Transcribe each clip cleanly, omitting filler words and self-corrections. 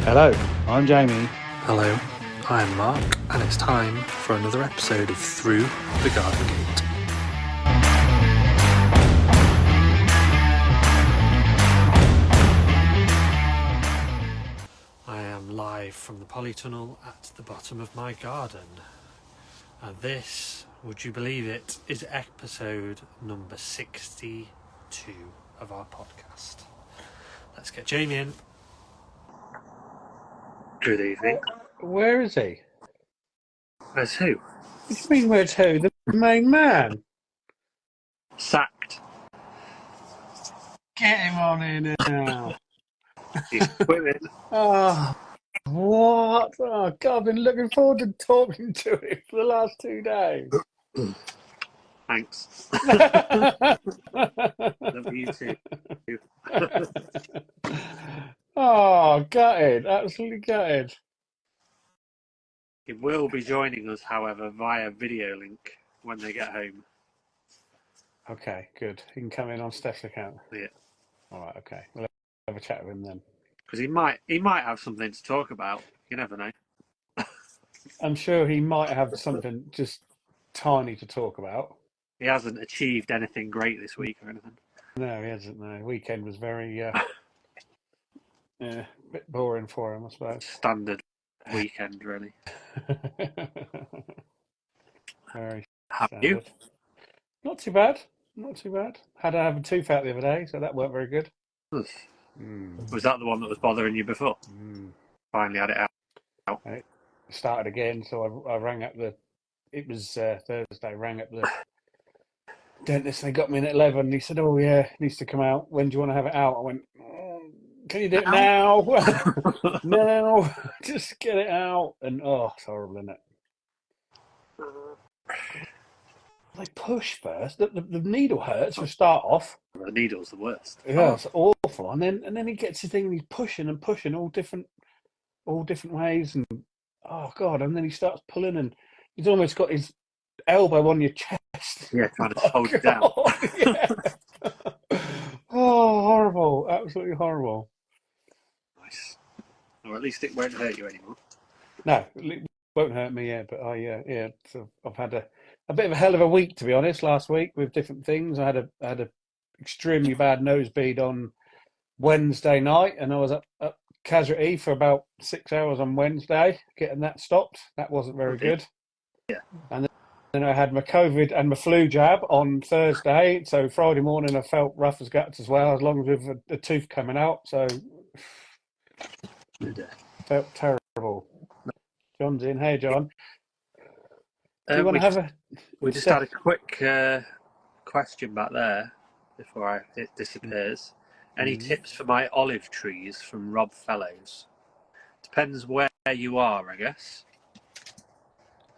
Hello, I'm Jamie. Hello, I'm Mark, and it's time for another episode of Through the Garden Gate. I am live from the polytunnel at the bottom of my garden. And this, would you believe it, is episode number 62 of our podcast. Let's get Jamie in. Good evening. Where is he? Where's who? What do you mean, where's who? The main man. Sacked. Get him on in now. He's quitting. Oh, what? Oh, God, I've been looking forward to talking to him for the last 2 days. Thanks. Love you too. Oh, gutted. Absolutely gutted. He will be joining us, however, via video link when they get home. Okay, good. He can come in on Steph's account. Yeah. All right, okay. We'll have a chat with him then. Because he might have something to talk about. You never know. I'm sure he might have something just tiny to talk about. He hasn't achieved anything great this week or anything. No, he hasn't. No, weekend was very, a bit boring for him, I suppose. Standard weekend, really. Very How standard. are you? Not too bad. Not too bad. Had to have a tooth out the other day, so that weren't very good. Was that the one that was bothering you before? Finally had it out. It started again, so I rang up the. It was Thursday. Rang up the dentist. They got me in at 11. And he said, "Oh yeah, it needs to come out. When do you want to have it out?" I went, "Can you do it now?" No, just get it out. And it's horrible, isn't it? They push first. The needle hurts for start off. The needle's the worst. Yeah, it's awful. And then he gets his thing and he's pushing and pushing all different ways. And oh God! And then he starts pulling and he's almost got his elbow on your chest. Yeah, trying to hold it down. Yeah. Oh, horrible! Absolutely horrible. Nice. Or at least it won't hurt you anymore. No, it won't hurt me. Yeah, but so I've had a bit of a hell of a week, to be honest. Last week with different things, I had a extremely bad nosebleed on Wednesday night, and I was up casualty for about 6 hours on Wednesday, getting that stopped. That wasn't very good. Yeah. And then I had my COVID and my flu jab on Thursday, so Friday morning I felt rough as guts as well, as long as with a tooth coming out. So felt terrible. John's in. Hey, John. Do you want to have a? We just had a quick question back there before it disappears. Any tips for my olive trees from Rob Fellows? Depends where you are, I guess.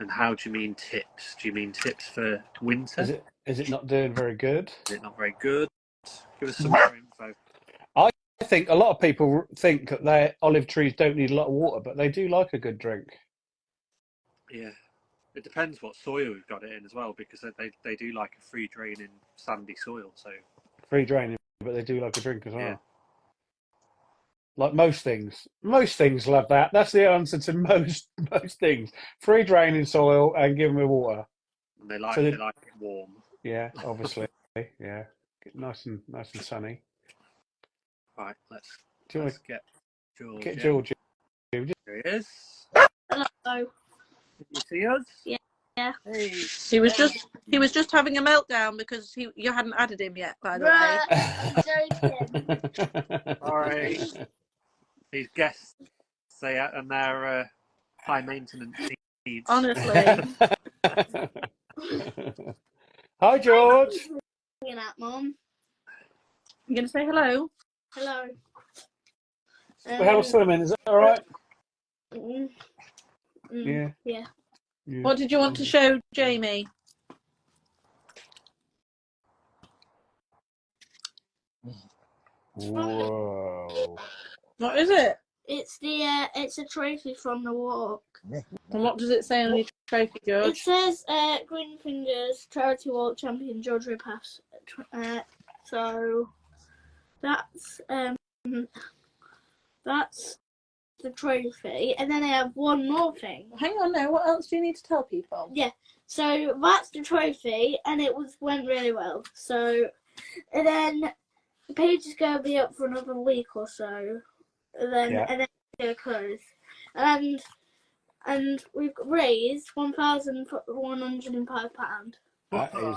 And how do you mean tips? Do you mean tips for winter? Is it not doing very good? Is it not very good? Give us some more info. I think a lot of people think that their olive trees don't need a lot of water, but they do like a good drink. Yeah. It depends what soil we've got it in as well, because they do like a free draining sandy soil. So free draining, but they do like a drink as well. Yeah. Like most things. Most things love that. That's the answer to most things. Free draining soil and give them water. And they like it warm. Yeah, obviously. Yeah. Nice and sunny. Right, let's get George. Get George. There he is. Hello. Did you see us? Yeah. Hey. He was just having a meltdown because you hadn't added him yet, by the way. All right. These guests and their high maintenance needs. Honestly. Hi, George. Looking at Mum. You gonna say hello? Hello. How was swimming? Is that all right? Yeah. What did you want to show Jamie? Whoa. What is it? It's a trophy from the walk. And what does it say on your trophy, George? It says Green Fingers Charity Walk Champion George Repass. So that's the trophy, and then I have one more thing. Hang on now, what else do you need to tell people? Yeah, so that's the trophy, and went really well. So, and then the page is going to be up for another week or so, and then it's going to close, and we've raised £1,105. That is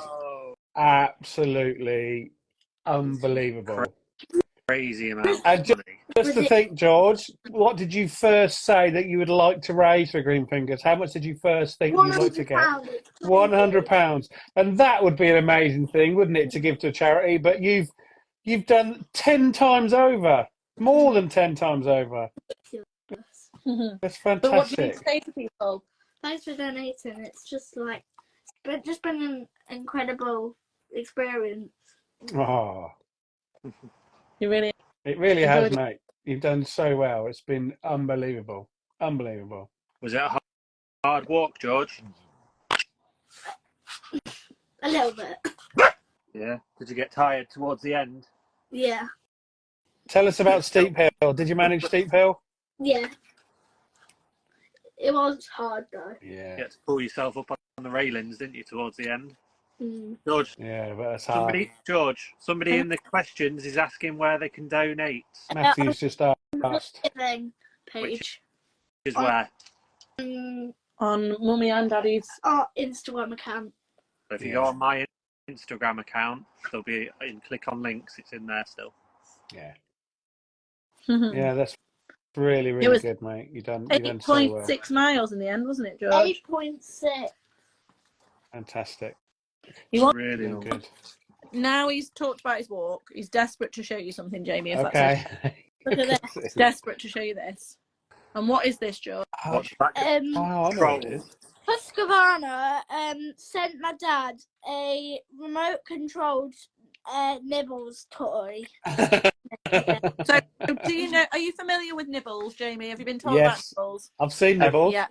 absolutely unbelievable. Crazy amount And of money. just to think, George, what did you first say that you would like to raise for Green Fingers? How much did you first think you'd like to get? £100. And that would be an amazing thing, wouldn't it, to give to a charity? But you've done 10 times over, more than 10 times over. That's fantastic. But what do you need to say to people? Thanks for donating. It's just been an incredible experience. Oh, You really it really has, mate. You've done so well. It's been unbelievable. Unbelievable. Was it a hard walk, George? A little bit. Yeah. Did you get tired towards the end? Yeah. Tell us about Steep Hill. Did you manage Steep Hill? Yeah. It was hard though. Yeah. You had to pull yourself up on the railings, didn't you, towards the end? Mm. George, Yeah, but that's hard. somebody in the questions is asking where they can donate. Matthew's just asked. Giving page. Is where? on Mummy and Daddy's Our Instagram account. So if you go on my Instagram account, there'll be click on links. It's in there still. Yeah. yeah, That's really, really was good, mate. You've done so well. 8.6 miles in the end, wasn't it, George? 8.6. Fantastic. He wants, Really long. Good. now he's talked about his walk. He's desperate to show you something, Jamie. If Okay. that's it. Look at this. He's desperate to show you this. And what is this, George? What's that? I know what it is. Husqvarna sent my dad a remote controlled Nibbles toy. So, do you know? Are you familiar with Nibbles, Jamie? Have you been told Yes. about Nibbles? I've seen Nibbles. Yeah.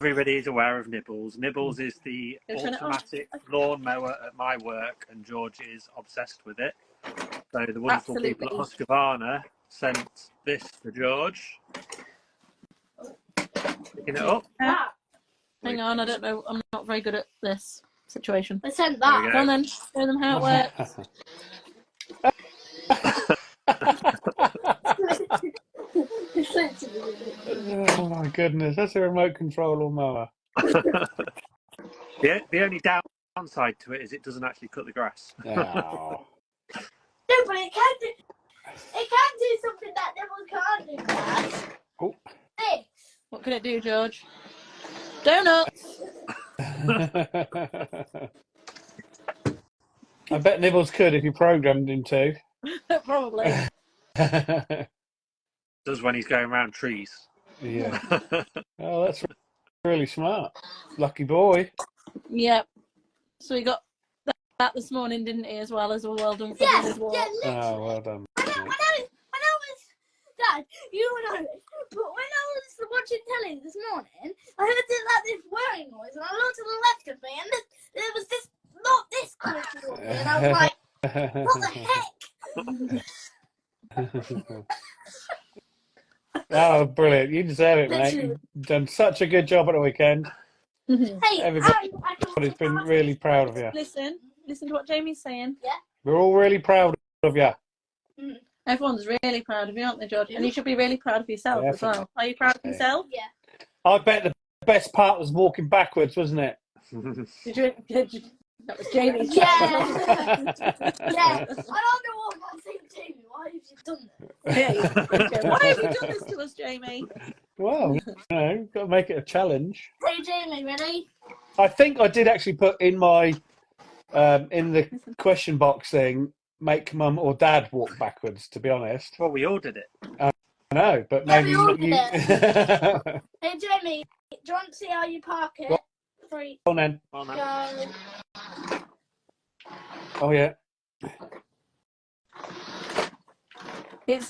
Everybody is aware of Nibbles. Nibbles is the automatic lawn mower at my work, and George is obsessed with it. So the wonderful people at Husqvarna sent this to George. Picking it up. Hang on, I don't know. I'm not very good at this situation. I sent There we that. go. Go on then, show them how it works. Oh my goodness, that's a remote control lawnmower. The only downside to it is it doesn't actually cut the grass. Oh. No, but it can do something that Nibbles can't do, Dad. Oh. This. What can it do, George? Donuts. I bet Nibbles could if you programmed him to. Probably. Does when he's going around trees. Yeah. Oh, that's really smart. Lucky boy. Yep. So he got that this morning, didn't he, as well as a well done for his walk? Yeah, Oh, well done. when I was, Dad, you know this, but when I was watching telly this morning, I heard this whirring noise, and I looked to the left of me, and there was this, not this coming towards me, and I was like, what the heck? Oh, brilliant. You deserve it, mate. You've done such a good job at the weekend. Hey, Everybody's been really proud of you. Listen to what Jamie's saying. We're all really proud of you. Everyone's really proud of you, aren't they, George? And you should be really proud of yourself as well. Are you proud of yourself? Yeah. I bet the best part was walking backwards, wasn't it? Did you that was Jamie's. Yeah. Yeah. I don't know what I'm saying, Jamie. Why have you done this? Yeah, why have you done this to us, Jamie? Well, got to make it a challenge. Hey, Jamie, ready? I think I did actually put in my in the question box thing, make mum or dad walk backwards, to be honest. Well, we all did it. I know, but Yeah, maybe we all you... did Hey, Jamie, do you want to see how you park it? Go 3, on then. Oh, no. go. Oh, yeah. It's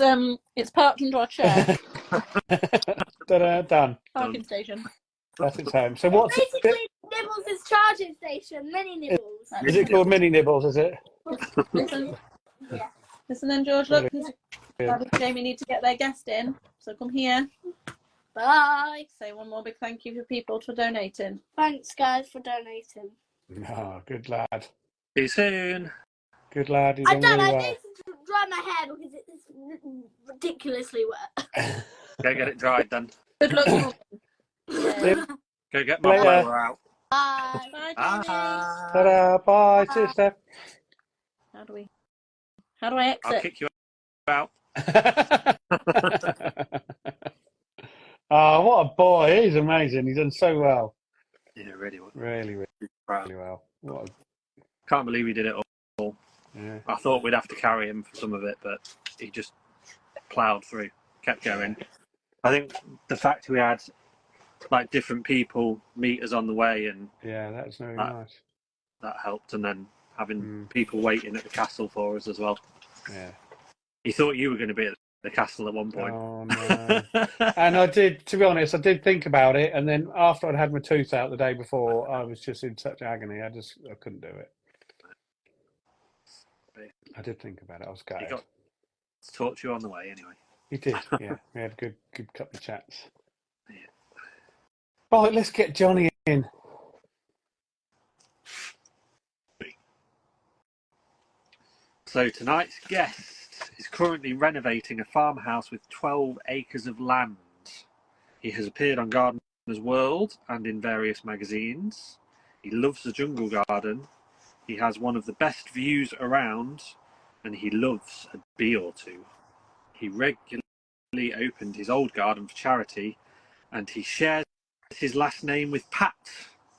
parked under our chair. Done. Parking station. That's its home. So what's it? Basically, Nibbles' charging station, mini Nibbles. Is it called Mini Nibbles, is it? Listen. Yeah. Listen then, George, look. Good. Dad and Jamie need to get their guest in. So come here. Bye. Say one more big thank you for people for donating. Thanks, guys, for donating. Oh, good lad. See you soon. Good lad. He's I done don't. really I well. need to dry my hair because it's ridiculously wet. Go get it dried then. Good luck. Norman. See you Go get my later. blower out. Bye. Bye, Jenny. Ta-da. Bye. See you, Bye. Steph. How do I exit? I'll kick you out. Oh, what a boy. He's amazing. He's done so well. Yeah, really well. Really, really, Proud. really well. What Can't believe he did it all. yeah. I thought we'd have to carry him for some of it, but he just ploughed through, kept going. I think the fact we had like different people meet us on the way, and Yeah, that's very nice. that helped, and then having people waiting at the castle for us as well. Yeah. He thought you were going to be at the castle at one point. Oh, no. And I did, to be honest, I did think about it. And then after I'd had my tooth out the day before, I was just in such agony. I couldn't do it. I did think about it. I was He scared. got to talk to you on the way anyway. He did, yeah. We had a good couple of chats. Yeah. Right, let's get Johnny in. So tonight's guest is currently renovating a farmhouse with 12 acres of land. He has appeared on Gardener's World and in various magazines. He loves the jungle garden. He has one of the best views around, and he loves a bee or two. He regularly opened his old garden for charity, and he shares his last name with Pat.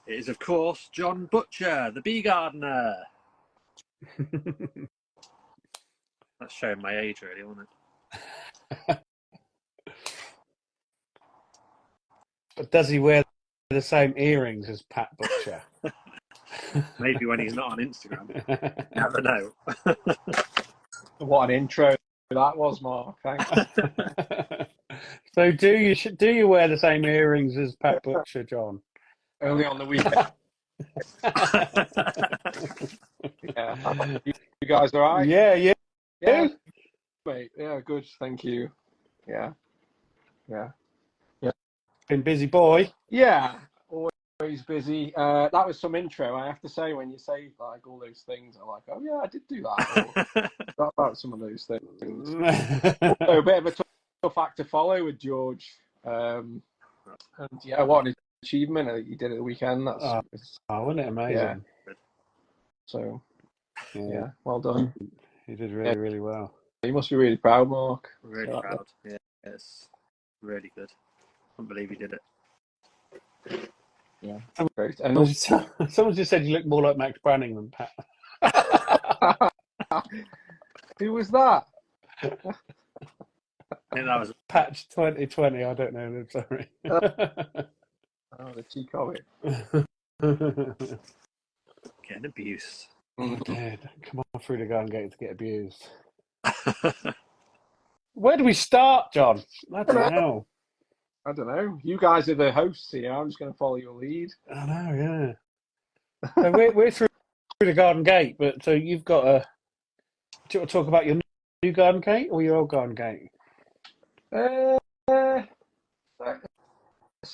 It is, of course, John Butcher, the bee gardener. That's showing my age, really, wasn't it? But does he wear the same earrings as Pat Butcher? Maybe when he's not on Instagram. Never know. What an intro that was, Mark. Thanks. So do you wear the same earrings as Pat Butcher, John? Only on the weekend. Yeah. You guys all right? Yeah, yeah. Yeah. Mate, yeah, good. Thank you. Yeah. Been busy boy. Yeah. Always busy. That was some intro, I have to say. When you say like all those things, I'm like, oh yeah, I did do that. Or, thought about some of those things. So a bit of a tough act to follow with George. And yeah, what an achievement that you did at the weekend. That's wasn't it amazing? Yeah. So yeah, well done. He did really, really well. You must be really proud, Mark. Really proud. Yeah, it's really good. Can't believe he did it. Yeah, great. And Someone just said you look more like Max Branning than Pat. who was that? I think that was Patch 2020. I don't know. I'm sorry. Oh, the cheek of it. getting abused. Oh, dear. Come on through the garden gate to get abused. Where do we start, John? I don't know. I don't know. You guys are the hosts here. I'm just going to follow your lead. I know, yeah. So we're through the garden gate, but so you've got a. Do you want to talk about your new garden gate or your old garden gate? Let's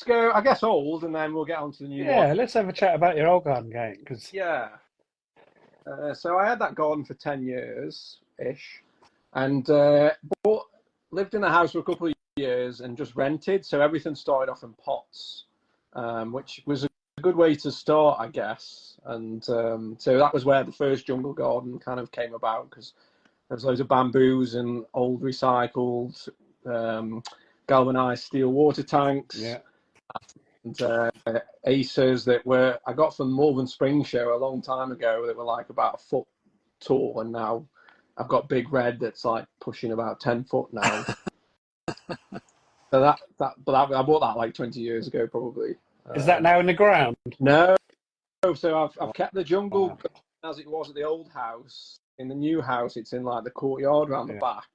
go, I guess, old, and then we'll get on to the new one. Yeah, let's have a chat about your old garden gate. Cause... Yeah. So I had that garden for 10 years-ish, and lived in the house for a couple of years and just rented. So everything started off in pots, which was a good way to start, I guess. And so that was where the first jungle garden kind of came about, because there's loads of bamboos and old recycled galvanized steel water tanks. Yeah. And acers that I got from the Malvern Spring Show a long time ago that were like about a foot tall, and now I've got Big Red that's like pushing about 10 foot now. So I bought that like 20 years ago probably. Is that now in the ground? No. So I've kept the jungle as it was at the old house. In the new house, it's in like the courtyard around the back,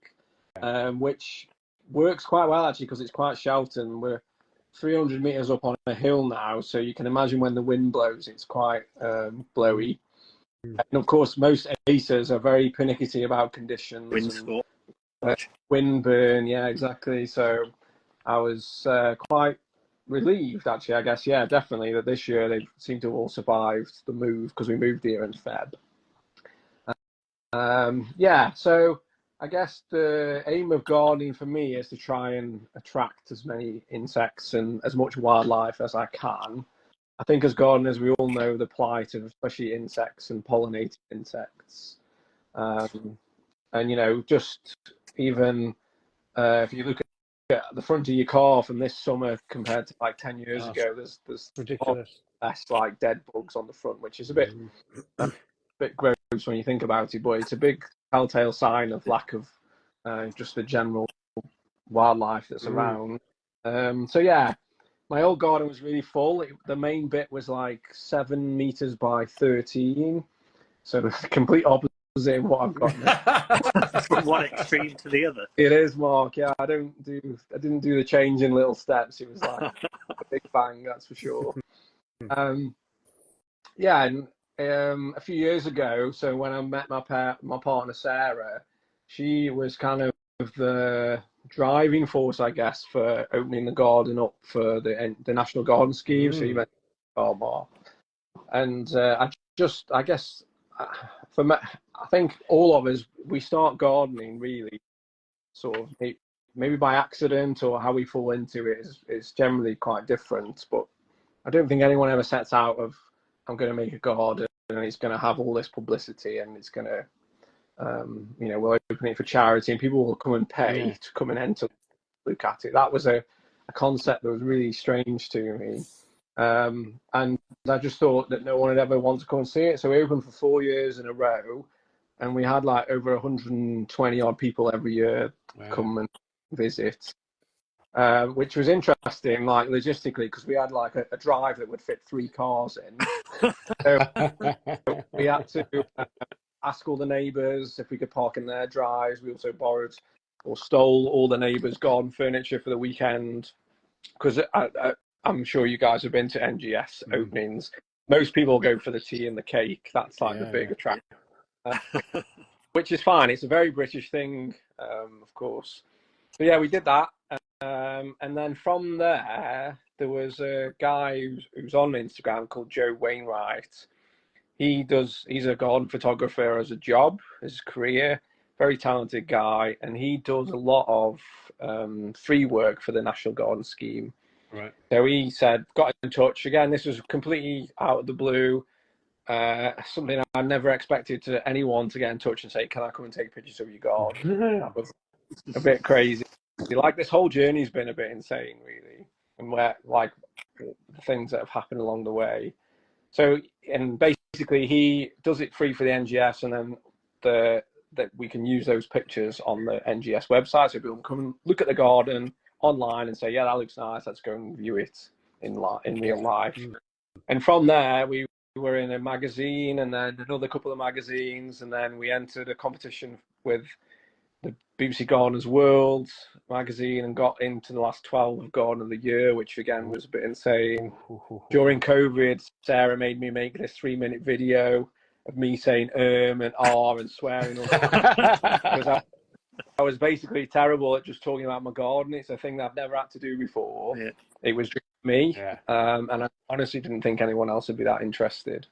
which works quite well actually because it's quite sheltered. We're 300 meters up on a hill now, so you can imagine when the wind blows, it's quite blowy. And of course, most acers are very pernickety about conditions. Wind score. Wind burn, yeah, exactly. So I was quite relieved, actually, I guess. Yeah, definitely, that this year they seem to have all survived the move, because we moved here in Feb. Yeah, so I guess the aim of gardening for me is to try and attract as many insects and as much wildlife as I can. I think as gardeners, we all know the plight of especially insects and pollinated insects. And, just even if you look at the front of your car from this summer compared to like 10 years ago, there's ridiculous. less like dead bugs on the front, which is a bit gross when you think about it, but it's a big telltale sign of lack of just the general wildlife that's around. So yeah, my old garden was really full. The main bit was like 7 meters by 13, so the complete opposite of what I've got now. From one extreme to the other. It is, Mark. Yeah, I didn't do the change in little steps. It was like a big bang, that's for sure. Yeah, and a few years ago, so when I met my partner Sarah, she was kind of the driving force, I guess, for opening the garden up for the National Garden Scheme. So you met more, and I guess for me, I think all of us, we start gardening really sort of maybe by accident, or how we fall into it is generally quite different. But I don't think anyone ever sets out of, I'm going to make a garden and it's going to have all this publicity and it's going to, we'll open it for charity and people will come and pay to come and enter, look at it. That was a concept that was really strange to me. And I just thought that no one would ever want to come and see it. So we opened for 4 years in a row, and we had like over 120 odd people every year come and visit. Which was interesting, like logistically, because we had like a drive that would fit 3 cars in. So we had to ask all the neighbours if we could park in their drives. We also borrowed or stole all the neighbours' garden furniture for the weekend, because I'm sure you guys have been to NGS openings. Most people go for the tea and the cake. That's like the big attraction, which is fine. It's a very British thing, of course. So yeah, we did that. And then from there was a guy who's on Instagram called Joe Wainwright. He's a garden photographer as a job, as a career, very talented guy, and he does a lot of free work for the National Garden Scheme. Right. So he got in touch again. This was completely out of the blue. Something I never expected anyone to get in touch and say, "Can I come and take pictures of your garden?" That was a bit crazy. Like, this whole journey's been a bit insane, really, and where like the things that have happened along the way. So, and basically he does it free for the NGS, and then that we can use those pictures on the NGS website, so people can come and look at the garden online and say, yeah, that looks nice, let's go and view it in real life. And from there we were in a magazine, and then another couple of magazines, and then we entered a competition with the BBC Gardeners World magazine and got into the last 12 of Garden of the Year, which again was a bit insane. During COVID, Sarah made me make this 3-minute video of me saying and R and swearing, because I was basically terrible at just talking about my garden. It's a thing that I've never had to do before. Yeah. It was just me, and I honestly didn't think anyone else would be that interested.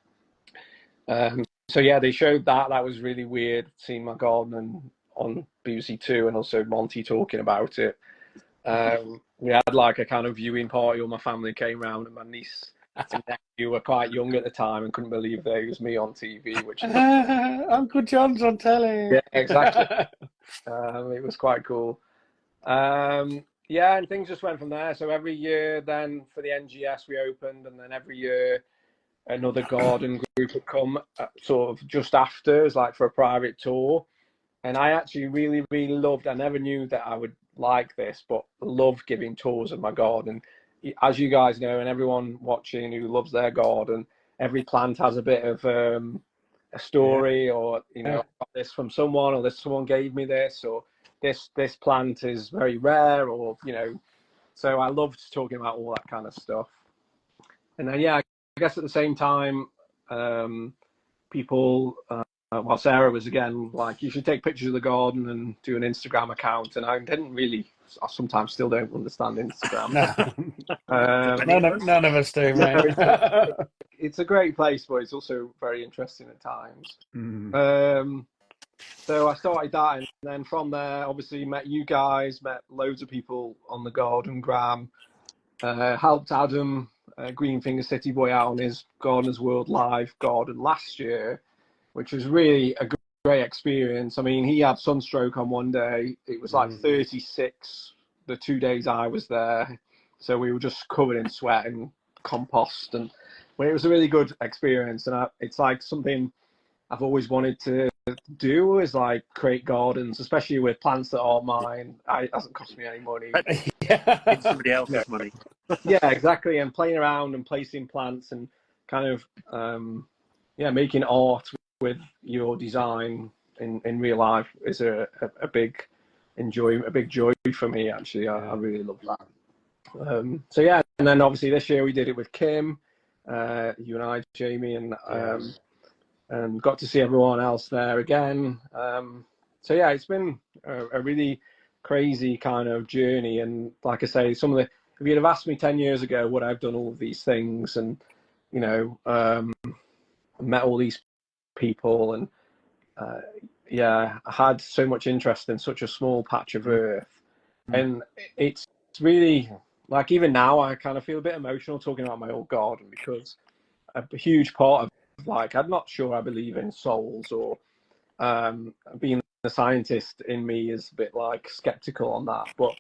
So yeah, they showed that. That was really weird, seeing my garden on BBC Two, and also Monty talking about it. We had like a kind of viewing party. All my family came round, and my niece and nephew were quite young at the time and couldn't believe that it was me on TV. Which Uncle John's on telly. Yeah, exactly. It was quite cool. Yeah, and things just went from there. So every year, then for the NGS, we opened, and then every year another garden group would come sort of just after, as like for a private tour. And I actually really, really loved, I never knew that I would like this, but love giving tours of my garden. As you guys know, and everyone watching who loves their garden, every plant has a bit of a story, or, I got this from someone, or someone gave me this, or this plant is very rare, or, so I loved talking about all that kind of stuff. And then, yeah, I guess at the same time, people while Sarah was again like, you should take pictures of the garden and do an Instagram account, and I didn't really. I sometimes still don't understand Instagram. None of us do, No, mate. it's a great place, but it's also very interesting at times. So I started that, and then from there, obviously met you guys, met loads of people on the garden. Graham helped Adam Greenfinger City Boy out on his Gardeners World Live garden last year, which was really a great experience. I mean, he had sunstroke on one day. It was like 36 the 2 days I was there. So we were just covered in sweat and compost. But it was a really good experience. And it's like something I've always wanted to do, is like create gardens, especially with plants that aren't mine. It hasn't cost me any money. It's somebody else's money. Yeah, exactly. And playing around and placing plants and kind of, making art with your design in real life is a big joy for me, actually. I really love that. So yeah, and then obviously this year we did it with Kim, you and I, Jamie, and got to see everyone else there again. So yeah, it's been a really crazy kind of journey. And like I say, if you'd have asked me 10 years ago, would I have done all of these things, and met all these people, and I had so much interest in such a small patch of earth. And it's really, like, even now I kind of feel a bit emotional talking about my old garden, because a huge part of, like, I'm not sure I believe in souls, or being a scientist in me is a bit like skeptical on that, but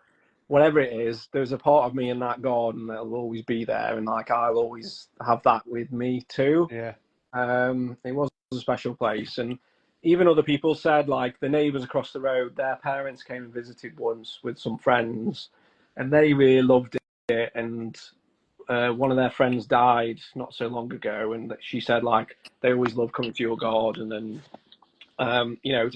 whatever it is, there's a part of me in that garden that'll always be there, and like I'll always have that with me too. It was a special place. And even other people said, like the neighbors across the road, their parents came and visited once with some friends, and they really loved it. And one of their friends died not so long ago, and she said, like, they always love coming to your garden. And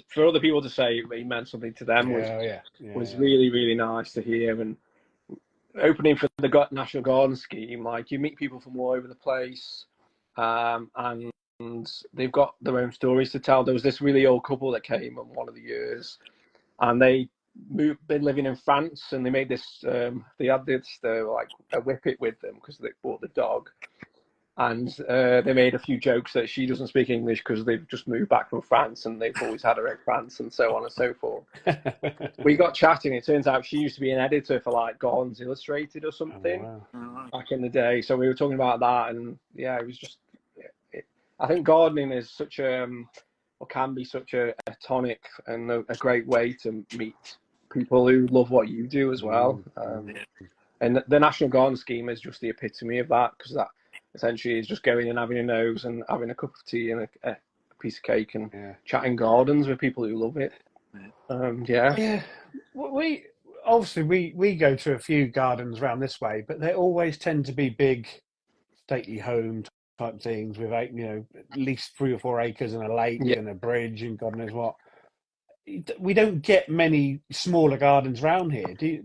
for other people to say it meant something to them was really, really nice to hear. And opening for the National Garden Scheme, like, you meet people from all over the place, and they've got their own stories to tell. There was this really old couple that came on one of the years, and been living in France, and they made this. They had this like a whippet with them because they bought the dog, and they made a few jokes that she doesn't speak English because they've just moved back from France, and they've always had her in France, and so on and so forth. We got chatting. It turns out she used to be an editor for like Gardens Illustrated or something back in the day. So we were talking about that, and yeah, it was just. I think gardening is such or can be such a tonic and a great way to meet people who love what you do as well. And the National Garden Scheme is just the epitome of that, because that essentially is just going and having a nose and having a cup of tea and a piece of cake and chatting gardens with people who love it. Well, we obviously we go to a few gardens around this way, but they always tend to be big, stately home type things with at least 3 or 4 acres and a lake and a bridge and God knows what. We don't get many smaller gardens around here. Do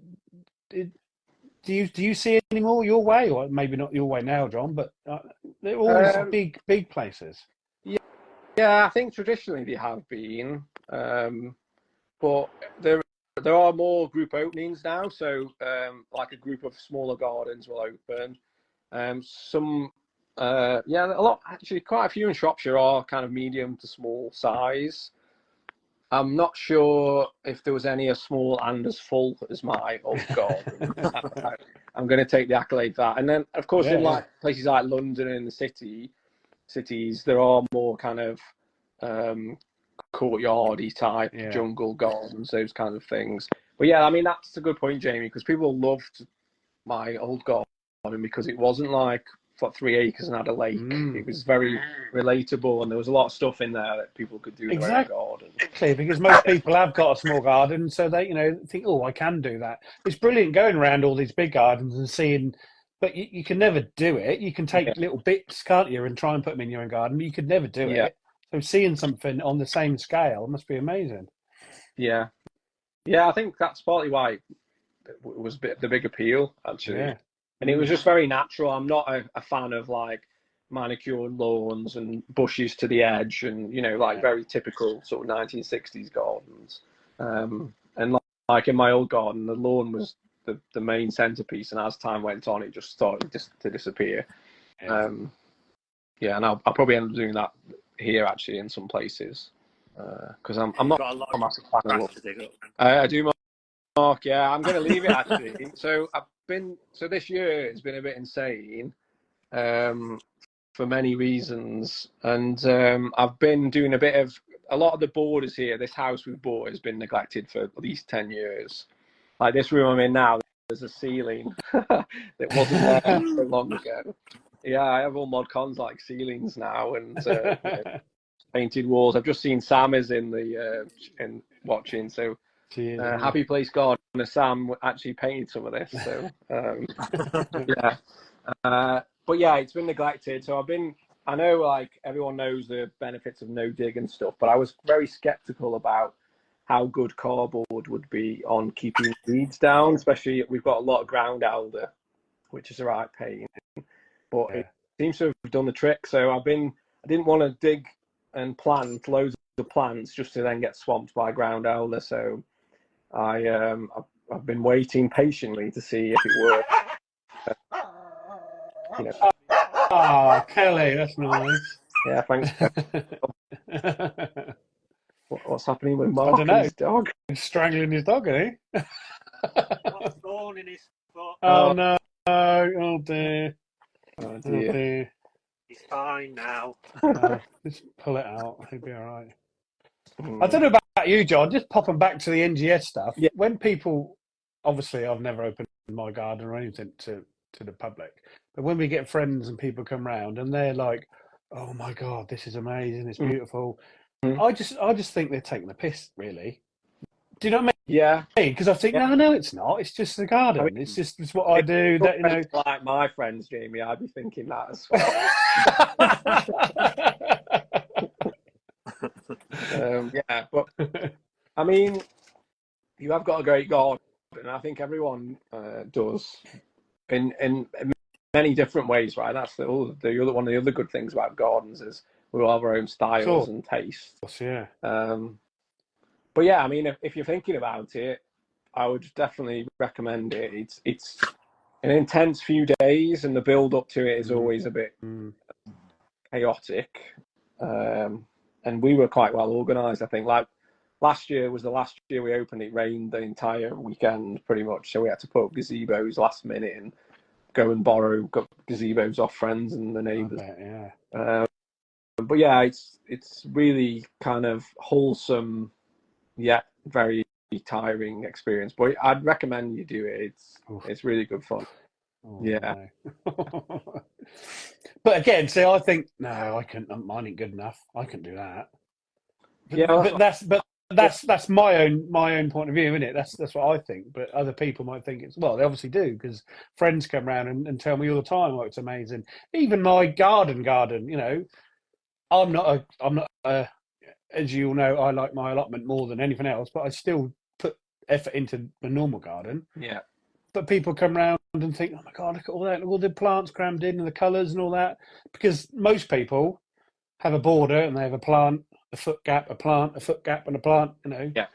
you see any more your way, or maybe not your way now, John? But they're always big places. Yeah, I think traditionally they have been, but there are more group openings now. So like a group of smaller gardens will open. Some. A lot, actually, quite a few in Shropshire are kind of medium to small size. I'm not sure if there was any as small and as full as my old garden. I'm going to take the accolade for that. And then, of course, in like places like London and the cities, there are more kind of courtyardy type jungle gardens, those kind of things. But yeah, I mean, that's a good point, Jamie, because people loved my old garden because it wasn't like 3 acres and had a lake. It was very relatable, and there was a lot of stuff in there that people could do in their own garden. Exactly, because most people have got a small garden, so they think, oh, I can do that. It's brilliant going around all these big gardens and seeing, but you can never do it. You can take little bits, can't you, and try and put them in your own garden, but you could never do it. So seeing something on the same scale must be amazing. Yeah, I think that's partly why it was the big appeal, actually. And it was just very natural. I'm not a fan of like manicured lawns and bushes to the edge, and like very typical sort of 1960s gardens. And like in my old garden, the lawn was the main centerpiece, and as time went on, it just started to disappear. And I'll probably end up doing that here actually in some places, because I'm not a massive fan of lawn. I do, Mark. Yeah, I'm going to leave it actually. So this year it's been a bit insane, for many reasons, and I've been doing a lot of the borders here. This house we've bought has been neglected for at least 10 years. Like this room I'm in now, there's a ceiling that wasn't there so long ago. Yeah, I have all mod cons like ceilings now, and painted walls. I've just seen Sam is in watching, so Happy Place Gardener Sam actually painted some of this. So yeah, but yeah, it's been neglected. So I know like everyone knows the benefits of no dig and stuff, but I was very skeptical about how good cardboard would be on keeping weeds down, especially we've got a lot of ground elder, which is the right pain, but it seems to have done the trick. So I didn't want to dig and plant loads of plants just to then get swamped by ground elder. So I've been waiting patiently to see if it works. Oh, Kelly, that's nice. Yeah, thanks. What's happening with Mark? I don't know. His dog? He's strangling his dog, isn't he? What's thorn in his foot? Oh no! Oh dear! Oh dear! He's fine now. Just pull it out. He'll be all right. I don't know about you, John. Just popping back to the NGS stuff. Yeah. When people, obviously, I've never opened my garden or anything to the public, but when we get friends and people come round and they're like, "Oh my God, this is amazing! It's beautiful." I just think they're taking the piss, really. Do you know what I mean? Yeah. Because I think no, it's not. It's just the garden. I mean, it's what I do. That like my friends, Jamie, I'd be thinking that as well. Yeah, but I mean, you have got a great garden, and I think everyone does in many different ways, right? That's the other one of the other good things about gardens is we all have our own styles and tastes. Yeah. But yeah, I mean, if you're thinking about it, I would definitely recommend it. It's an intense few days, and the build up to it is always a bit chaotic. And we were quite well organised, I think. Like last year was the last year we opened. It rained the entire weekend, pretty much. So we had to put up gazebos last minute and go and borrow gazebos off friends and the neighbours. But yeah, it's really kind of wholesome, yet very tiring experience. But I'd recommend you do it. It's really good fun. Yeah. No. But again, see, I think no, I couldn't. Mine ain't good enough. I couldn't do that. But that's my own point of view, isn't it? That's what I think. But other people might think they obviously do because friends come around and tell me all the time, "Oh, it's amazing." Even my garden, you know, I'm not as you all know, I like my allotment more than anything else, but I still put effort into the normal garden. Yeah. But people come round and think, "Oh my God, look at all that, all the plants crammed in and the colours and all that," because most people have a border and they have a plant, a foot gap, a plant, a foot gap, and a plant. You know. Yeah.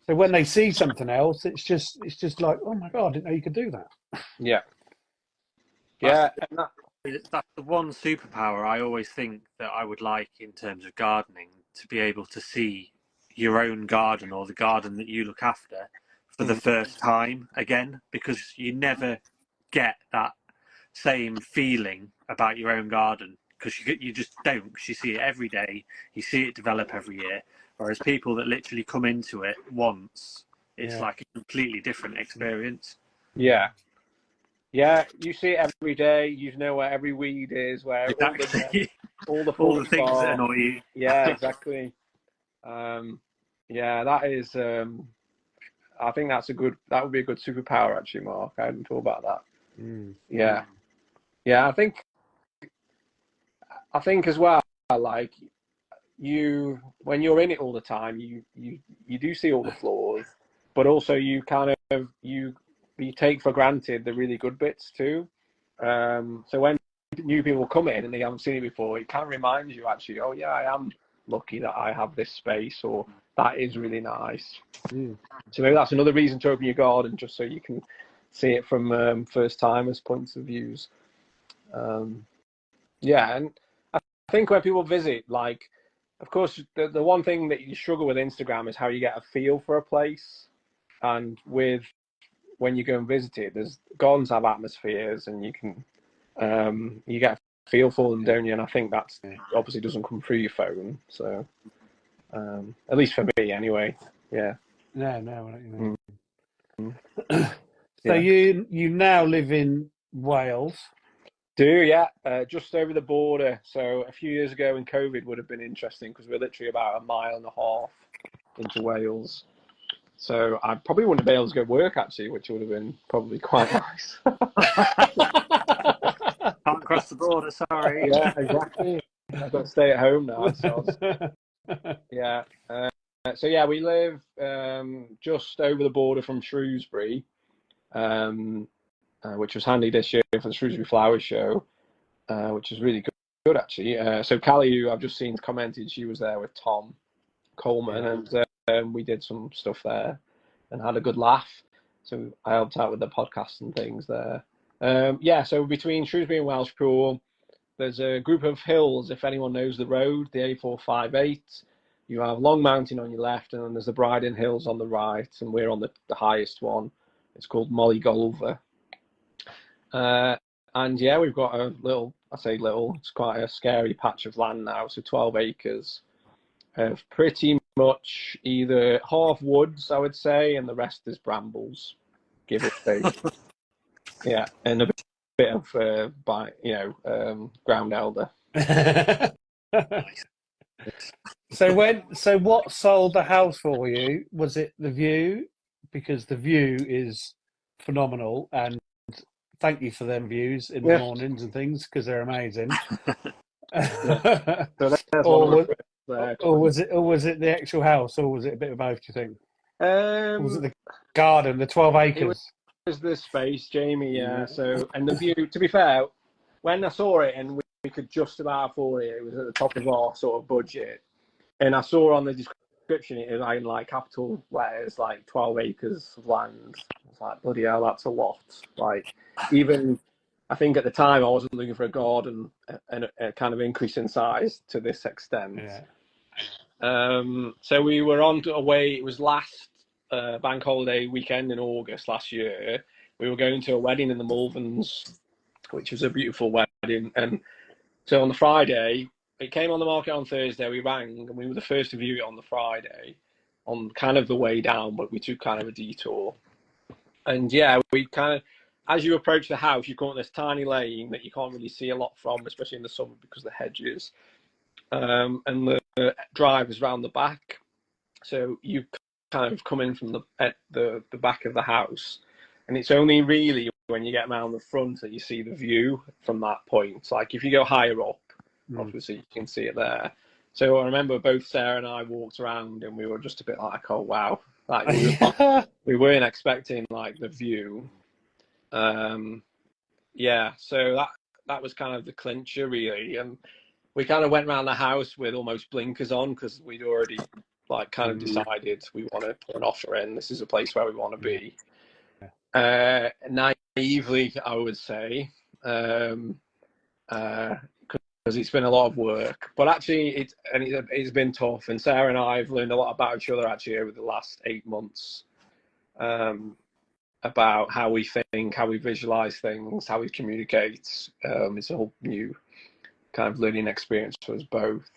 So when they see something else, it's just like, "Oh my God, I didn't know you could do that." Yeah. Yeah. That's the one superpower I always think that I would like in terms of gardening, to be able to see your own garden or the garden that you look after for the first time again, because you never get that same feeling about your own garden because you just don't, because you see it every day, you see it develop every year, whereas people that literally come into it once, it's like a completely different experience. Yeah. Yeah, you see it every day. You know where every weed is, where exactly. all the things that annoy you. Yeah, exactly. Yeah, that is. I think that would be a good superpower, actually, Mark. I hadn't thought about that. Yeah, yeah. I think as well. Like when you're in it all the time, you do see all the flaws, but also you kind of you take for granted the really good bits too. So when new people come in and they haven't seen it before, it kind of reminds you actually, oh yeah, I am lucky that I have this space, or that is really nice. So maybe that's another reason to open your garden, just so you can see it from first timers' points of views. Yeah, and I think when people visit, like, of course, the one thing that you struggle with Instagram is how you get a feel for a place. And with when you go and visit it, there's gardens have atmospheres, and you can you get a feel for them, don't you? And I think that's obviously doesn't come through your phone. So at least for me, anyway. Yeah. No, I know what you mean. So Yeah. you now live in Wales. Yeah, just over the border. So a few years ago, when COVID would have been interesting, because we're literally about 1.5 miles into Wales. So I probably wouldn't have been able to go work, actually, which would have been probably quite nice. Can't cross the border, sorry. Yeah, exactly. I've got to stay at home now. So yeah. So yeah, we live just over the border from Shrewsbury, which was handy this year for the Shrewsbury Flower Show, which is really good actually. So Callie, who I've just seen commented, she was there with Tom Coleman, and we did some stuff there and had a good laugh. So I helped out with the podcast and things there. Yeah, so between Shrewsbury and Welshpool, there's a group of hills, if anyone knows the road, the A458. You have Long Mountain on your left, and then there's the Bryden Hills on the right, and we're on the highest one. It's called Mollygolver. And yeah, we've got a little, I say little, it's quite a scary patch of land now, so 12 acres of pretty much either half woods, I would say, and the rest is brambles, give or take. Yeah, and a bit of, ground elder. So what sold the house for you? Was it the view? Because the view is phenomenal, and thank you for them views in the mornings and things, because they're amazing. So that's or was it the actual house, or was it a bit of both, do you think? Or was it the garden, the 12 acres? It was the space, Jamie, yeah. So, and the view, to be fair, when I saw it and we could just about afford it, it was at the top of our sort of budget. And I saw on the description, it was in like capital letters, like 12 acres of land. I was like, bloody hell, that's a lot. Like, even, I think at the time I wasn't looking for a garden and a kind of increase in size to this extent. Yeah. So we were on away, it was last bank holiday weekend in August last year. We were going to a wedding in the Malverns, which was a beautiful wedding. And so on the Friday, it came on the market on Thursday, we rang, and we were the first to view it on the Friday, on kind of the way down, but we took kind of a detour. And yeah, we kind of, as you approach the house, you come on this tiny lane that you can't really see a lot from, especially in the summer because of the hedges. And the drive is round the back. So you kind of come in from the back of the house. And it's only really when you get around the front that you see the view from that point. Like if you go higher up, obviously you can see it there. So I remember both Sarah and I walked around and we were just a bit like, oh wow, like we weren't expecting like the view. Yeah, so that was kind of the clincher really, and we kind of went around the house with almost blinkers on because we'd already like kind of decided we want to put an offer in. This is a place where we want to be. Naively, I would say. Because it's been a lot of work, but actually it's been tough. And Sarah and I have learned a lot about each other actually over the last 8 months, about how we think, how we visualize things, how we communicate. It's a whole new kind of learning experience for us both.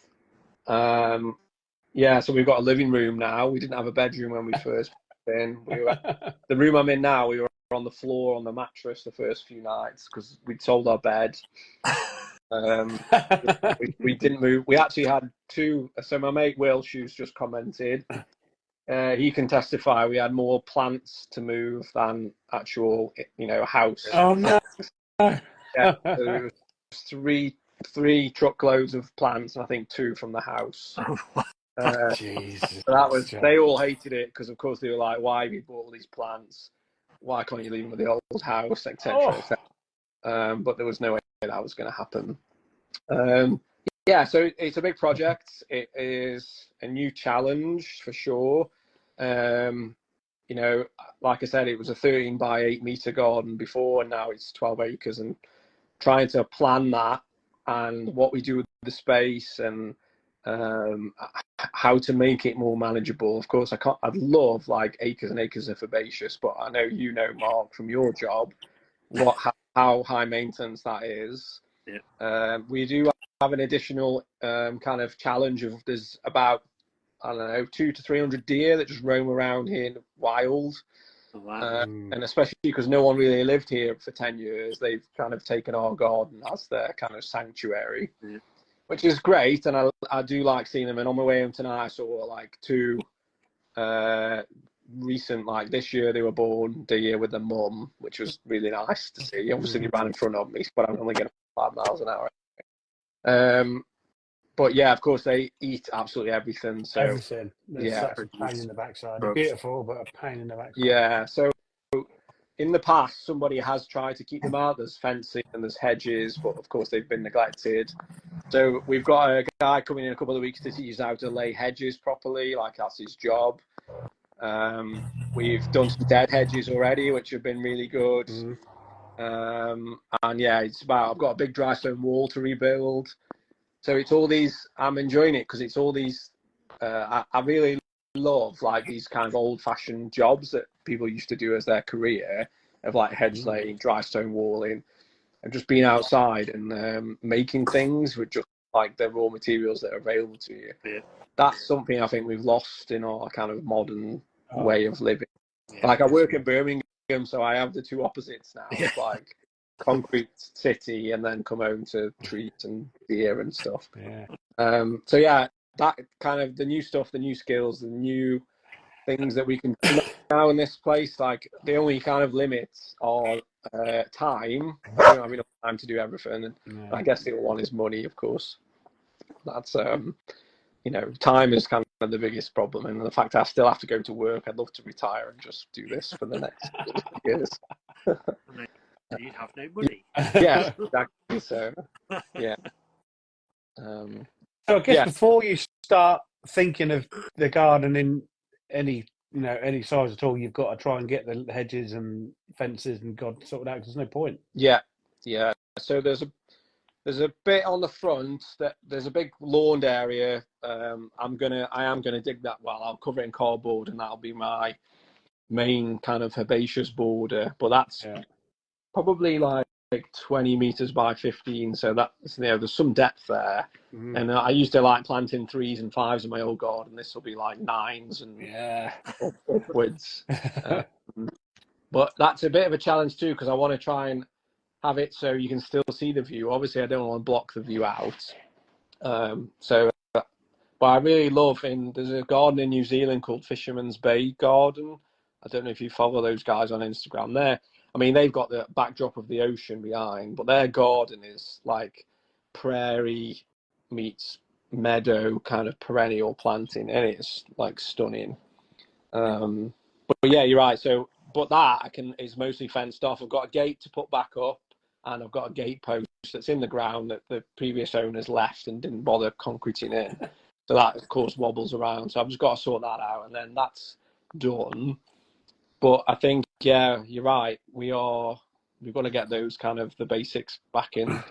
Yeah, so we've got a living room now. We didn't have a bedroom when we first moved in. The room I'm in now, we were on the floor on the mattress the first few nights because we'd sold our bed. We didn't move. We actually had two. So my mate Will, who's just commented, he can testify. We had more plants to move than actual, house. Oh no! Yeah, so it was three truckloads of plants, and I think 2 from the house. Jesus. So that was. They all hated it because, of course, they were like, "Why have you bought all these plants? Why can't you leave them with the old house, etc." But there was no that was going to happen. Yeah, so it's a big project. It is a new challenge for sure. You know, like I said, it was a 13 by 8 meter garden before, and now it's 12 acres. And trying to plan that and what we do with the space and how to make it more manageable. Of course, I'd love like acres and acres of herbaceous, but I know you know, Mark, from your job, how high maintenance that is. Yeah. We do have an additional kind of challenge of there's about, I don't know, 200 to 300 deer that just roam around here in the wild. Oh, wow. And especially because no one really lived here for 10 years, they've kind of taken our garden as their kind of sanctuary, which is great. And I do like seeing them. And on my way home tonight, I saw like 2 recent, like this year they were born deer with their mum, which was really nice to see. Obviously, they ran in front of me, but I'm only getting 5 miles an hour. But yeah, of course, they eat absolutely everything. So Everything. There's yeah, such a pain in the backside. They're beautiful, but a pain in the backside. Yeah. So in the past, somebody has tried to keep them out. There's fencing and there's hedges, but of course they've been neglected. So we've got a guy coming in a couple of weeks to teach us how to lay hedges properly. Like that's his job. We've done some dead hedges already, which have been really good. And yeah, I've got a big dry stone wall to rebuild. So it's all these, I'm enjoying it because it's all these, I really love like these kind of old fashioned jobs that people used to do as their career of like hedge laying, dry stone walling, and just being outside and making things with just like the raw materials that are available to you. Yeah. That's something I think we've lost in our kind of modern way of living. Like I work in Birmingham, so I have the 2 opposites now. It's like concrete city and then come home to trees and beer and stuff. So yeah, that kind of the new stuff, the new skills, the new things that we can do now in this place. Like the only kind of limits are time. I don't have enough time to do everything, and I guess the other one is money, of course. That's you know, time is kind of the biggest problem, and the fact I still have to go to work. I'd love to retire and just do this for the next years. You'd have no money. Yeah, exactly. So yeah. So I guess before you start thinking of the garden in any size at all, you've got to try and get the hedges and fences and God sorted out. 'Cause there's no point. Yeah. So there's a bit on the front that there's a big lawned area. I am gonna dig that. Well, I'll cover it in cardboard, and that'll be my main kind of herbaceous border. But that's probably like 20 meters by 15, so that's, you know, there's some depth there. And I used to like planting 3s and 5s in my old garden. This will be like 9s and upwards. But that's a bit of a challenge too, because I want to try and have it so you can still see the view. Obviously I don't want to block the view out. But I really love, there's a garden in New Zealand called Fisherman's Bay Garden. I don't know if you follow those guys on Instagram. They've got the backdrop of the ocean behind, but their garden is like prairie meets meadow kind of perennial planting, and it's like stunning. But yeah, you're right. So, but that is mostly fenced off. I've got a gate to put back up, and I've got a gate post that's in the ground that the previous owners left and didn't bother concreting in. So that, of course, wobbles around. So I've just got to sort that out, and then that's done. But I think, yeah, you're right. We've got to get those kind of the basics back in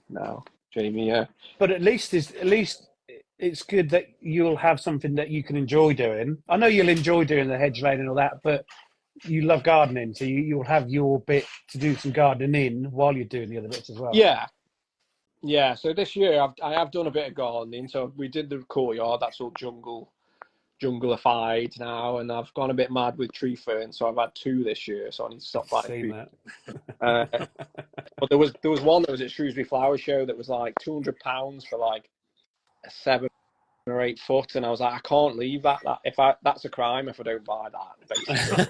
now, Jamie. Yeah. But at least it's good that you'll have something that you can enjoy doing. I know you'll enjoy doing the hedge laying and all that, but you love gardening, so you'll have your bit to do some gardening in while you're doing the other bits as well. Yeah. So this year I have done a bit of gardening. So we did the courtyard. That's all jungle-ified now, and I've gone a bit mad with tree fern. So I've had 2 this year. So I need to stop buying tree. But there was one that was at Shrewsbury Flower Show that was like £200 for like a 7 or 8 foot, and I was like, I can't leave that. That's a crime if I don't buy that, basically.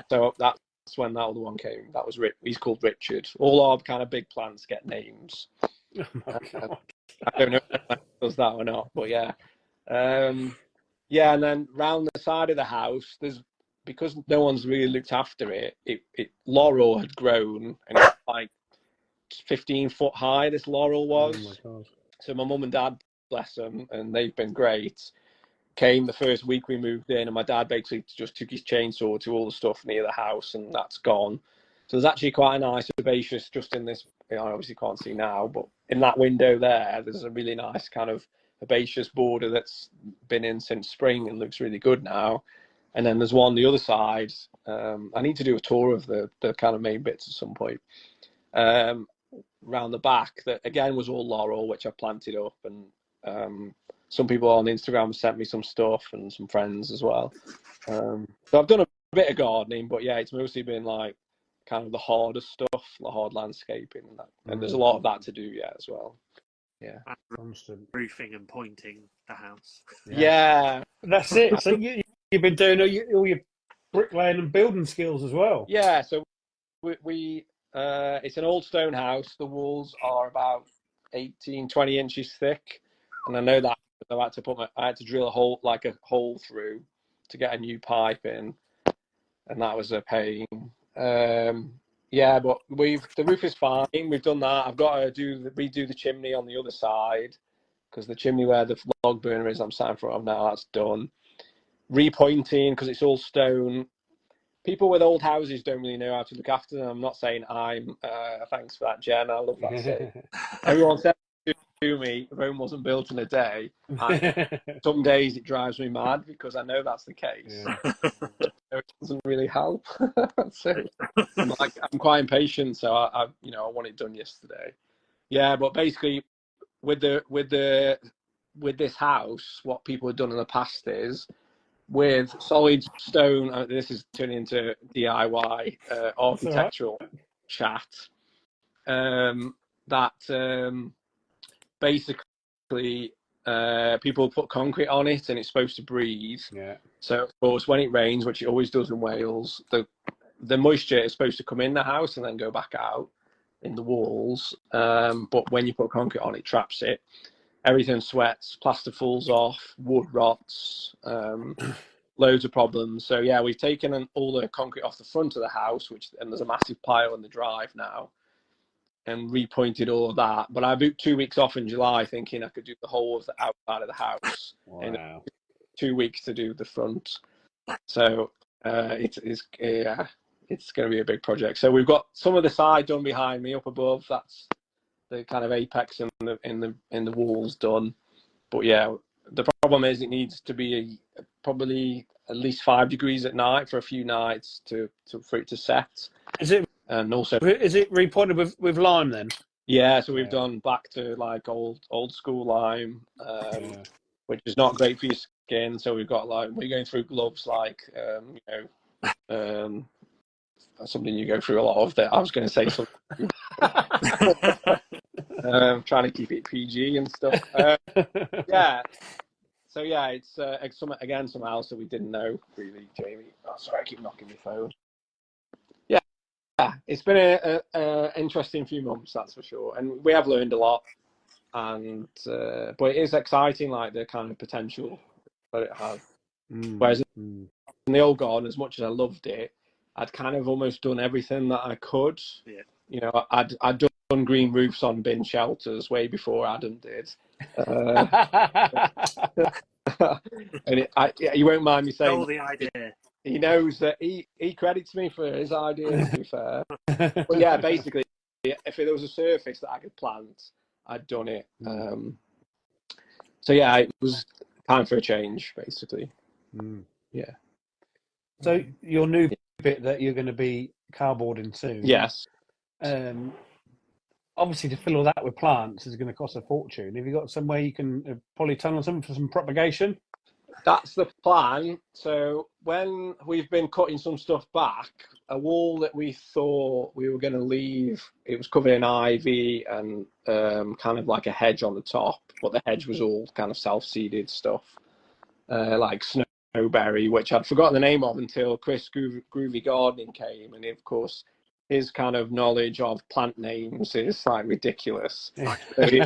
So that's when that other one came. That was he's called Richard. All our kind of big plants get names. Oh my God. I don't know if that does that or not, but yeah. Yeah, and then round the side of the house, because no one's really looked after it, laurel had grown, and it's like 15 foot high, this laurel was. Oh my God. So my mum and dad, bless them, and they've been great, came the first week we moved in, and my dad basically just took his chainsaw to all the stuff near the house, and that's gone. So there's actually quite a nice herbaceous just in this, I obviously can't see now, but in that window there's a really nice kind of herbaceous border that's been in since spring and looks really good now. And then there's one the other side. I need to do a tour of the kind of main bits at some point. Round the back, that again was all laurel, which I planted up, and some people on Instagram sent me some stuff, and some friends as well. So I've done a bit of gardening, but yeah, it's mostly been like kind of the harder stuff, the hard landscaping, and there's a lot of that to do yet as well. Yeah, Constant roofing and pointing the house. Yeah. That's it. So you've been doing all your bricklaying and building skills as well. Yeah, so we it's an old stone house. The walls are about 18-20 inches thick, and I know that I had to drill a hole through to get a new pipe in, and that was a pain. Yeah, but the roof is fine. We've done that. I've got to redo the chimney on the other side, because the chimney where the log burner is, I'm sat in front of now, that's done. Repointing, because it's all stone. People with old houses don't really know how to look after them. I'm not saying thanks for that, Jen. I love that saying. Everyone said to me, Rome wasn't built in a day. Some days it drives me mad, because I know that's the case. Yeah. So it doesn't really help. So I'm quite impatient, so I want it done yesterday. Yeah, but basically with this house, what people have done in the past is, with solid stone, this is turning into DIY architectural chat, basically people put concrete on it, and it's supposed to breathe. Yeah. So of course, when it rains, which it always does in Wales, the moisture is supposed to come in the house and then go back out in the walls. But when you put concrete on, it traps it. Everything sweats, plaster falls off, wood rots, loads of problems. So yeah, we've taken all the concrete off the front of the house, and there's a massive pile in the drive now, and repointed all of that. But I booked 2 weeks off in July, thinking I could do the whole of the outside of the house. wow. In 2 weeks to do the front. So it's going to be a big project. So we've got some of the side done behind me up above. That's the kind of apex in the walls done. But yeah, the problem is it needs to be probably at least 5 degrees at night for a few nights for it to set. Is it? And also, is it repointed with lime then? Yeah, so we've done back to like old school lime, which is not great for your skin. So we're going through gloves something you go through a lot of. That I was going to say something. Trying to keep it PG and stuff. Yeah. So yeah, it's something else that we didn't know really, Jamie. Oh, sorry, I keep knocking my phone. Yeah, it's been a interesting few months, that's for sure, and we have learned a lot. And but it is exciting, like the kind of potential that it has. Whereas in the old garden, as much as I loved it, I'd kind of almost done everything that I could. Yeah. I'd done green roofs on bin shelters way before Adam did. And you won't mind me saying, the idea. He knows that he credits me for his ideas, to be fair. But yeah, basically, if there was a surface that I could plant, I'd done it. So yeah, it was time for a change, basically. Yeah. So your new bit that you're going to be cardboarding soon. Yes. Obviously, to fill all that with plants is going to cost a fortune. Have you got somewhere you can polytunnel something for some propagation? That's the plan. So when we've been cutting some stuff back, a wall that we thought we were going to leave, it was covered in ivy and kind of like a hedge on the top, but the hedge was all kind of self-seeded stuff, like snowberry, which I'd forgotten the name of until Chris Groovy Gardening came, and of course his kind of knowledge of plant names is like ridiculous. So he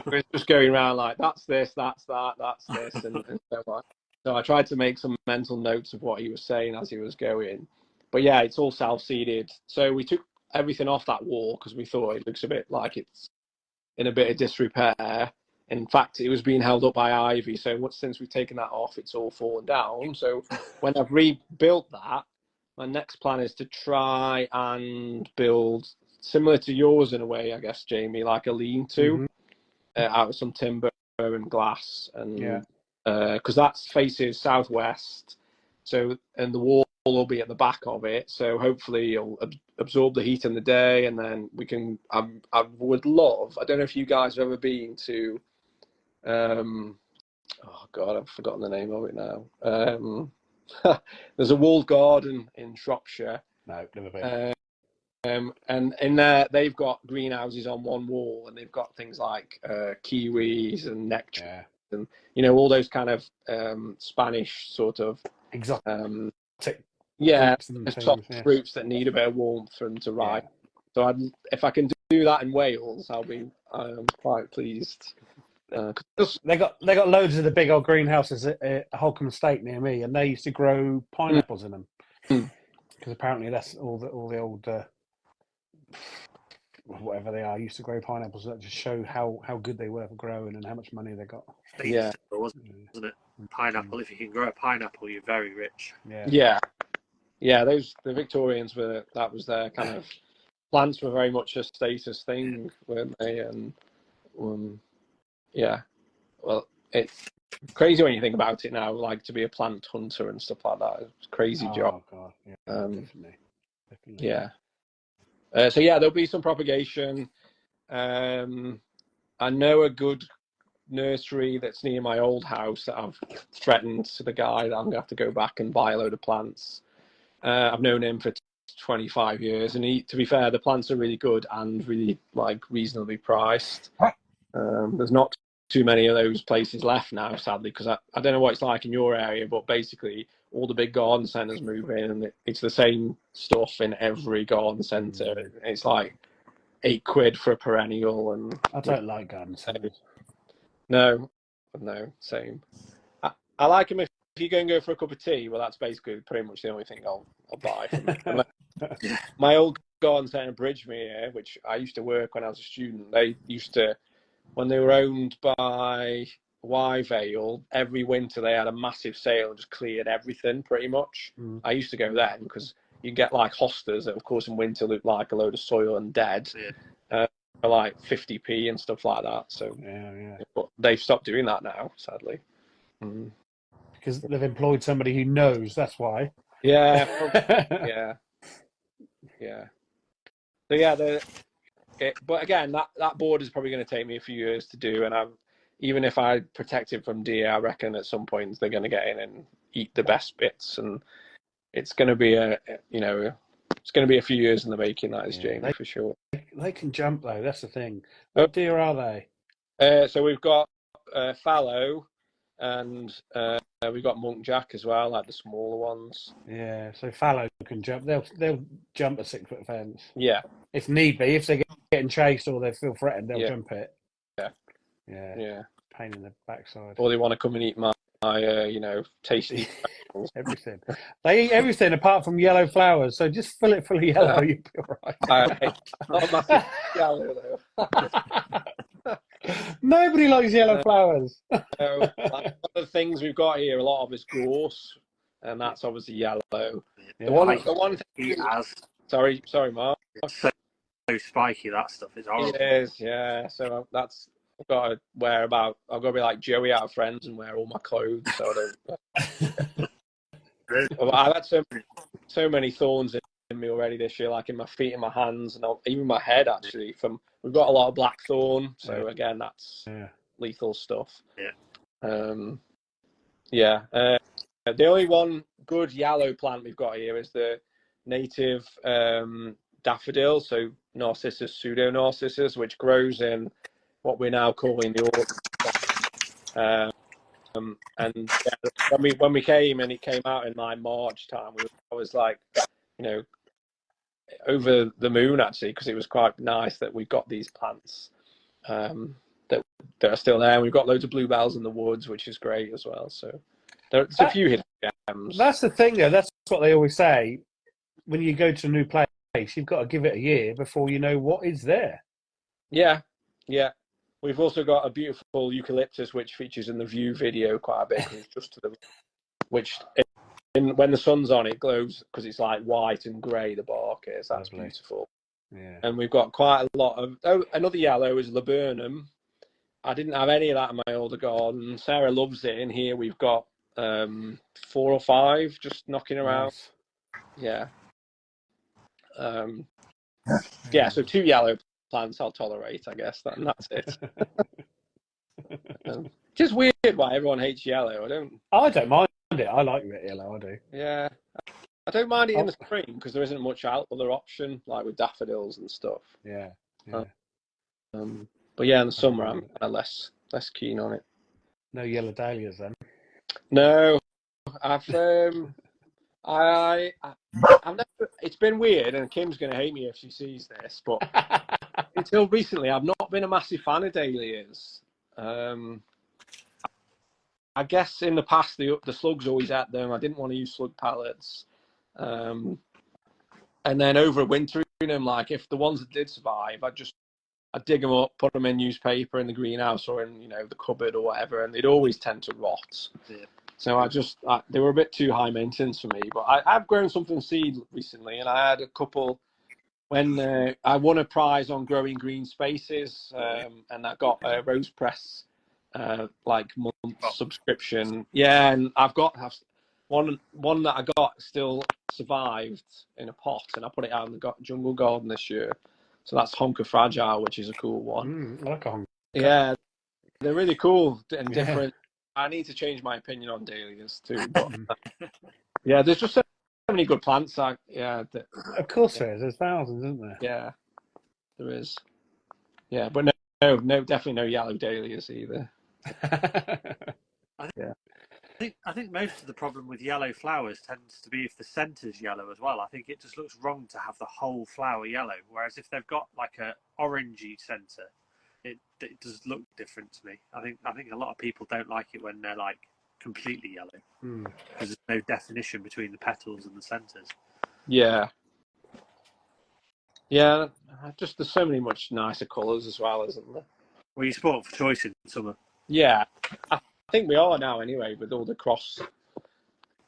was just going around like, that's this, that's that, that's this, and so on. So I tried to make some mental notes of what he was saying as he was going. But yeah, it's all self-seeded. So we took everything off that wall because we thought it looks a bit like it's in a bit of disrepair. In fact, it was being held up by ivy. So since we've taken that off, it's all fallen down. So when I've rebuilt that, my next plan is to try and build similar to yours in a way, I guess, Jamie, like a lean-to out of some timber and glass, and because that faces southwest. So and the wall will be at the back of it. So hopefully it'll absorb the heat in the day, and then we can. I would love. I don't know if you guys have ever been to. Oh God, I've forgotten the name of it now. There's a walled garden in Shropshire. No, never been. And in there, they've got greenhouses on one wall, and they've got things like kiwis and nectar, and all those kind of Spanish sort of exotic fruits that need a bit of warmth for them to ripe. So if I can do that in Wales, I'll be quite pleased. They got loads of the big old greenhouses at Holcombe Estate near me, and they used to grow pineapples in them because apparently that's all the old whatever they are used to grow pineapples. That just show how good they were for growing and how much money they got. Wasn't it? Pineapple. If you can grow a pineapple, you're very rich. Yeah. The Victorians that was their kind of plants were very much a status thing, weren't they? And well, it's crazy when you think about it now, like to be a plant hunter and stuff like that. It's a crazy job. God, definitely. Yeah. So there'll be some propagation. I know a good nursery that's near my old house that I've threatened to the guy that I'm gonna have to go back and buy a load of plants. I've known him for 25 years, and to be fair, the plants are really good and really reasonably priced. There's not too many of those places left now, sadly, because I don't know what it's like in your area, but basically all the big garden centres move in, and it's the same stuff in every garden centre. It's like £8 for a perennial, and I don't like garden centres. No, same. I like them if you go and go for a cup of tea. Well, that's basically pretty much the only thing I'll buy from it. My old garden centre in Bridgemere, which I used to work when I was a student, they used to, when they were owned by Wyvale, every winter they had a massive sale and just cleared everything pretty much. I used to go then because you get like hostas that, of course, in winter look like a load of soil and dead, for like 50p and stuff like that. So but they've stopped doing that now, sadly. Because they've employed somebody who knows. That's why. Yeah. So but again, that board is probably going to take me a few years to do, and even if I protect it from deer, I reckon at some point they're going to get in and eat the best bits, and it's going to be it's going to be a few years in the making. That is, Jamie, for sure. They can jump though. That's the thing. What deer are they? So we've got fallow, and we've got muntjac as well, like the smaller ones. Yeah. So fallow can jump. They'll jump a 6-foot fence. Yeah. If need be, if they're getting chased or they feel threatened, they'll jump it. Yeah. Pain in the backside. Or they want to come and eat my tasty everything. They eat everything apart from yellow flowers. So just fill it full of yellow, you'll be all right. Not massive yellow though. Nobody likes yellow flowers. One of the things we've got here, a lot of is gorse, and that's obviously yellow. Yeah. The one thing Sorry, Mark. It's so spiky, that stuff is horrible. It is, yeah. So I've got to wear I've got to be like Joey out of Friends and wear all my clothes. So I've had so many thorns in me already this year, like in my feet and my hands, and even my head. Actually, we've got a lot of blackthorn. So again, that's lethal stuff. The only one good yellow plant we've got here is the native daffodil, so Narcissus pseudo-narcissus, which grows in what we're now calling the autumn. And when we came, and it came out in like March time, I was like, over the moon actually, because it was quite nice that we got these plants that are still there. And we've got loads of bluebells in the woods, which is great as well. So there's a few hidden gems. That's the thing, though. That's what they always say when you go to a new place. place, you've got to give it a year before you know what is there. Yeah, yeah. We've also got a beautiful eucalyptus which features in the View video quite a bit, because it's just to the which when the sun's on it glows, because it's like white and grey, the bark is. That's Lovely. beautiful. Yeah. And we've got quite a lot of another yellow is laburnum. I didn't have any of that in my older garden. Sarah loves it. In here we've got 4 or 5 just knocking around. Nice. Yeah. Yeah, so 2 yellow plants I'll tolerate, I guess. That's it. Just weird why everyone hates yellow. I don't mind it. I like yellow. I do. Yeah, I don't mind it in the spring because there isn't much other option, like with daffodils and stuff. Yeah, yeah. But yeah, in the summer I'm kind of less keen on it. No yellow dahlias then. No, I've never. It's been weird, and Kim's going to hate me if she sees this, but until recently, I've not been a massive fan of dahlias. I guess in the past the slugs always at them. I didn't want to use slug pellets, and then over winter in them, like if the ones that did survive, I'd dig them up, put them in newspaper in the greenhouse or in the cupboard or whatever, and they'd always tend to rot. Yeah. So they were a bit too high maintenance for me. But I've grown something seed recently, and I had a couple when I won a prize on growing green spaces, and I got a rose press month subscription. Yeah, and I've one that I got still survived in a pot, and I put it out in the jungle garden this year. So that's Honker Fragile, which is a cool one. I like a honker. Yeah, they're really cool and different. I need to change my opinion on dahlias too. But yeah, there's just so many good plants. Of course there is. There's thousands, isn't there? Yeah, there is. Yeah, but no, definitely no yellow dahlias either. I think most of the problem with yellow flowers tends to be if the centre's yellow as well. I think it just looks wrong to have the whole flower yellow, whereas if they've got like a orangey centre, it does look different to me. I think a lot of people don't like it when they're like completely yellow because there's no definition between the petals and the centres. Yeah. Yeah, just there's so many much nicer colours as well, isn't there? Well, you sport for choice in summer. Yeah, I think we are now anyway, with all the cross,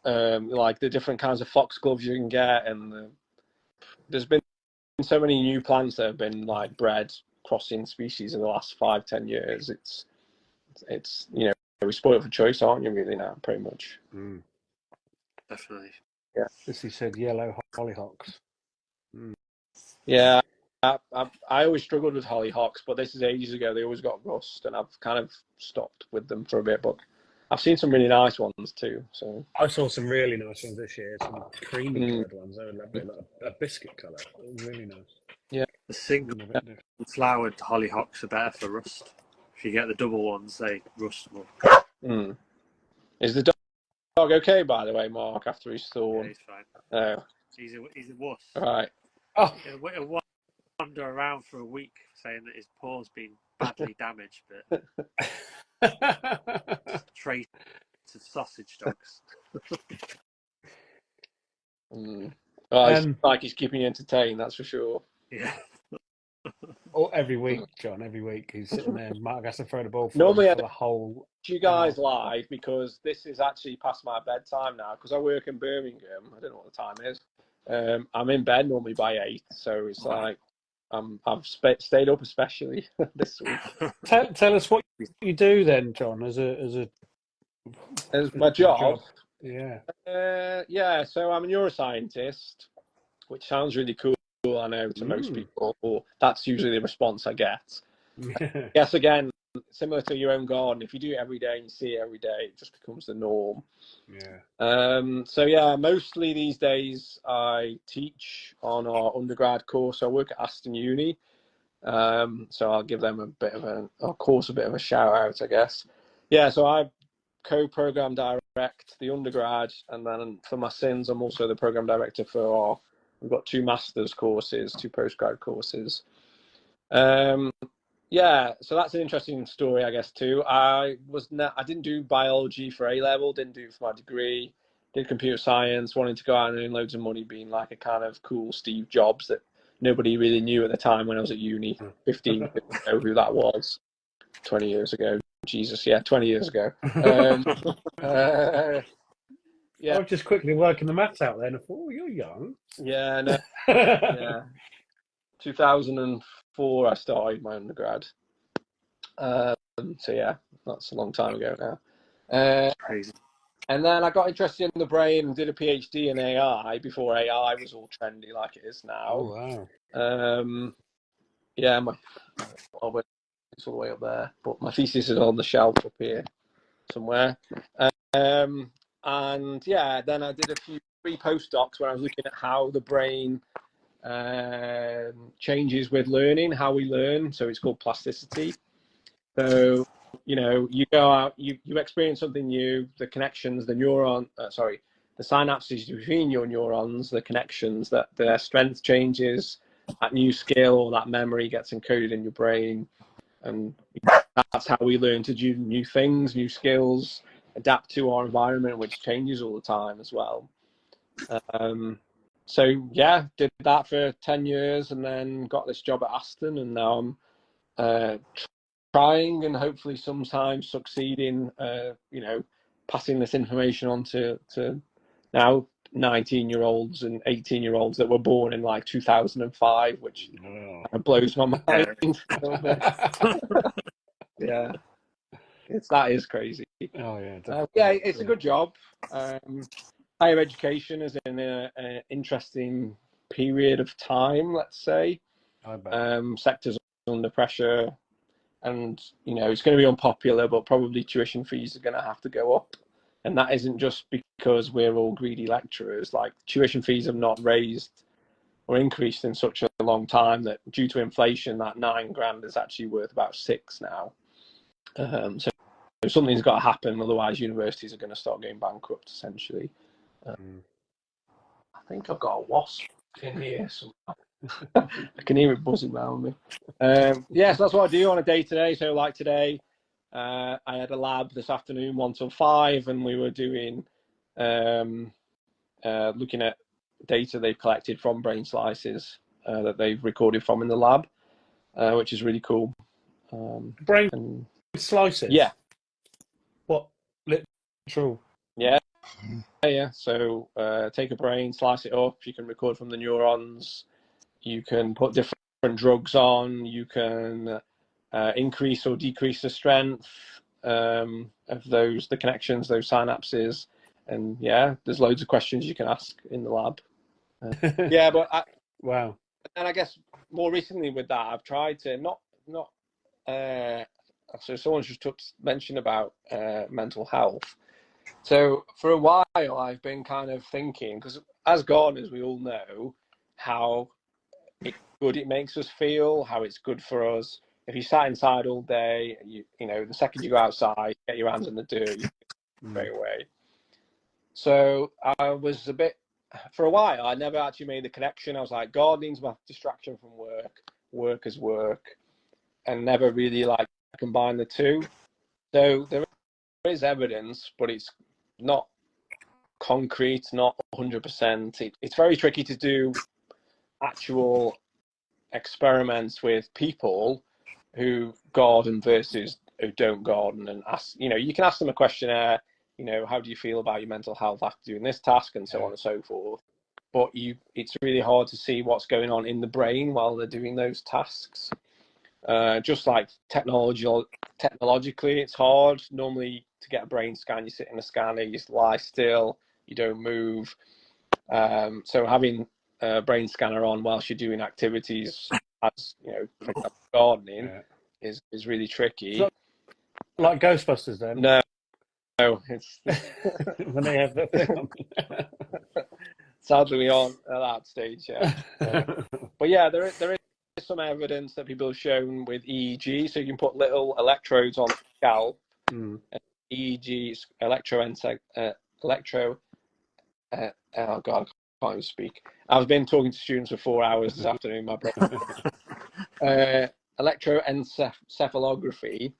like the different kinds of foxgloves you can get, and there's been so many new plants that have been like bred crossing species in the last 5-10 years. It's we spoil it for choice, aren't you? Really now, pretty much. Definitely. Yeah. As you said, yellow hollyhocks. Yeah, I always struggled with hollyhocks, but this is ages ago. They always got rust, and I've kind of stopped with them for a bit. But I've seen some really nice ones too. So I saw some really nice ones this year. Some creamy coloured ones. They were lovely, like a biscuit colour. It was really nice. Yeah, the single flowered hollyhocks are better for rust. If you get the double ones, they rust more. Is the dog okay, by the way, Mark? After he's thorn, yeah, he's fine. Oh, He's a wuss. Right. Oh, he'll wander around for a week saying that his paw's been badly damaged, but traits of sausage dogs. Well, it's like he's keeping you entertained, that's for sure. Yeah. Every week, John. Every week he's sitting there. Mark has to throw the ball for Normally, for the whole. You guys live because this is actually past my bedtime now. Because I work in Birmingham. I don't know what the time is. I'm in bed normally by 8, so it's like I've stayed up especially this week. Tell us what you do then, John, as my job. Yeah. Yeah. So I'm a neuroscientist, which sounds really cool. I know to most people, or that's usually the response I get. Yes, again, similar to your own garden. If you do it every day and you see it every day, it just becomes the norm. Yeah. So yeah, mostly these days I teach on our undergrad course. I work at Aston Uni. So I'll give them a bit of a shout out, I guess. Yeah, so I co-program direct the undergrad, and then for my sins, I'm also the program director for we've got 2 master's courses, 2 postgrad courses. Yeah, so that's an interesting story, I guess, too. I didn't do biology for A-level, didn't do it for my degree. did computer science, wanted to go out and earn loads of money, being like a kind of cool Steve Jobs that nobody really knew at the time when I was at uni, 15 years ago, who that was, 20 years ago. Jesus, yeah, 20 years ago. I was just quickly working the maths out then. I thought, oh, you're young. Yeah, no, yeah. 2004, I started my undergrad. So yeah, that's a long time ago now. Crazy. And then I got interested in the brain and did a PhD in AI before AI was all trendy like it is now. Oh, wow. Yeah, it's all the way up there, but my thesis is on the shelf up here somewhere. And yeah, then I did three postdocs where I was looking at how the brain changes with learning, how we learn. So it's called plasticity. So, you know, you go out, you experience something new, the connections, the synapses between your neurons, the connections, that their strength changes, that new skill or that memory gets encoded in your brain. And that's how we learn to do new things, new skills, adapt to our environment, which changes all the time as well. So yeah, did that for 10 years and then got this job at Aston, and now I'm trying and hopefully sometimes succeeding, passing this information on to now 19-year-olds and 18-year-olds that were born in like 2005, which blows my mind. Yeah, that is crazy. Oh yeah, yeah, it's a good job. Higher education is in an interesting period of time, let's say. I bet. Sectors under pressure, and it's going to be unpopular, but probably tuition fees are going to have to go up. And that isn't just because we're all greedy lecturers. Like, tuition fees have not raised or increased in such a long time that due to inflation, that £9,000 is actually worth about 6 now. So something's got to happen, otherwise universities are going to start going bankrupt, essentially. I think I've got a wasp in here somehow. I can hear it buzzing around me. So that's what I do on a day-to-day. So like today, I had a lab this afternoon, 1 till 5, and we were doing looking at data they've collected from brain slices that they've recorded from in the lab, which is really cool. Brain slices? Yeah. What? Literal? Yeah. So take a brain, slice it up. You can record from the neurons. You can put different drugs on. You can increase or decrease the strength of the connections, those synapses. And yeah, there's loads of questions you can ask in the lab. Wow. And I guess more recently with that, I've tried to so someone just mentioned about mental health. So for a while, I've been kind of thinking, because as gardeners, we all know how good it makes us feel, how it's good for us. If you sat inside all day, the second you go outside, get your hands in the dirt, you straight away. So I was for a while, I never actually made the connection. I was like, gardening's my distraction from work is work, and never really combine the two. So there is evidence, but it's not concrete, not 100%. It's very tricky to do actual experiments with people who garden versus who don't garden, and ask, you can ask them a questionnaire, how do you feel about your mental health after doing this task, and so on and so forth. But it's really hard to see what's going on in the brain while they're doing those tasks. Just like technologically, it's hard. Normally, to get a brain scan, you sit in a scanner, you just lie still, you don't move. So having a brain scanner on whilst you're doing activities, as for example, gardening, is really tricky. So, like Ghostbusters, then? No, it's when they have that thing on. Sadly, we aren't at that stage yet. But yeah, there is some evidence that people have shown with EEG. So you can put little electrodes on the scalp. EEG, oh God, I can't even speak. I've been talking to students for 4 hours this afternoon. My brain. Electroencephalography.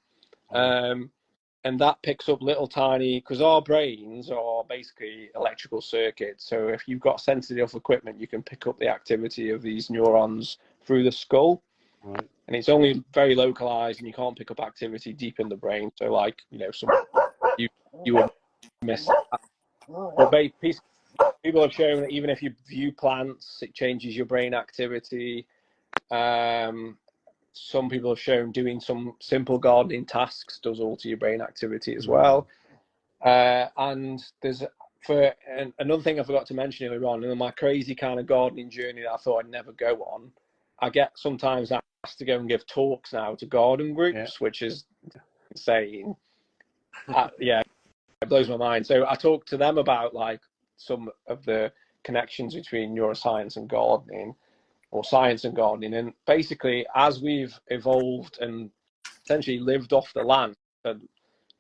and that picks up little tiny, because our brains are basically electrical circuits. So if you've got sensitive equipment, you can pick up the activity of these neurons through the skull. Right. And it's only very localized, and you can't pick up activity deep in the brain. So, like, some you would miss that. But people have shown that even if you view plants, it changes your brain activity. Some people have shown doing some simple gardening tasks does alter your brain activity as well. And there's another thing I forgot to mention earlier on, in my crazy kind of gardening journey that I thought I'd never go on. I get sometimes asked to go and give talks now to garden groups, which is insane. Yeah, it blows my mind. So I talked to them about like some of the connections between neuroscience and gardening, or science and gardening. And basically, as we've evolved and essentially lived off the land for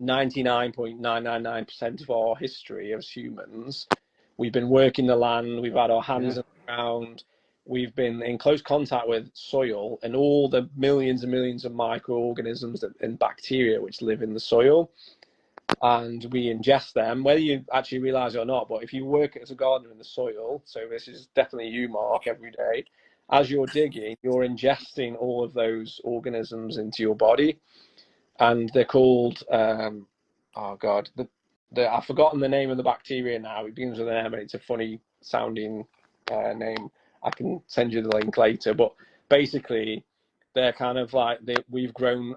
99.999% of our history as humans, we've been working the land, we've had our hands in the ground, we've been in close contact with soil and all the millions and millions of microorganisms and bacteria which live in the soil. And we ingest them, whether you actually realize it or not. But if you work as a gardener in the soil, so this is definitely you, Mark, every day, as you're digging, you're ingesting all of those organisms into your body. And they're called, oh God, I've forgotten the name of the bacteria now. It begins with an M and it's a funny sounding name. I can send you the link later. But basically, they're kind of like, we've grown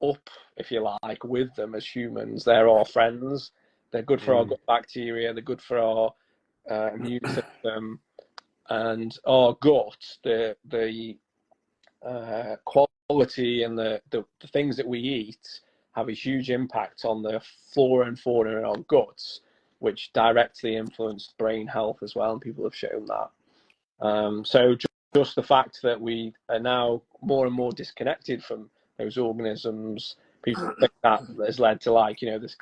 up, if you like, with them as humans. They're our friends. They're good for our gut bacteria. They're good for our immune system. And our gut, the quality and the things that we eat have a huge impact on the flora and fauna in our guts, which directly influence brain health as well, and people have shown that. So just the fact that we are now more and more disconnected from those organisms, people think that has led to, like, this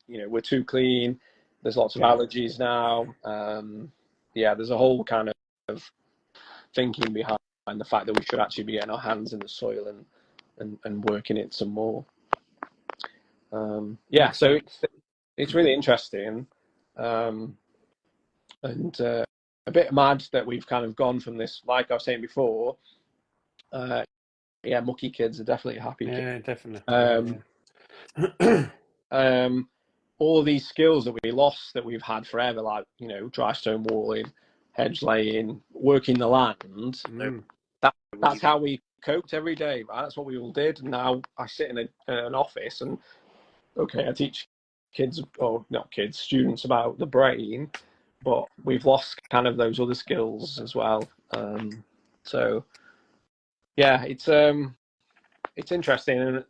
we're too clean, there's lots of allergies now. There's a whole kind of thinking behind the fact that we should actually be getting our hands in the soil and working it some more. So it's really interesting, and a bit mad that we've kind of gone from this, like I was saying before. Mucky kids are definitely happy kids. Yeah, definitely. All of these skills that we lost, that we've had forever, like dry stone walling, hedge laying, working the land. That's how we coped every day, right? That's what we all did. And now I sit in an office and I teach kids, or not kids, students about the brain, but we've lost kind of those other skills as well. So yeah, it's interesting. And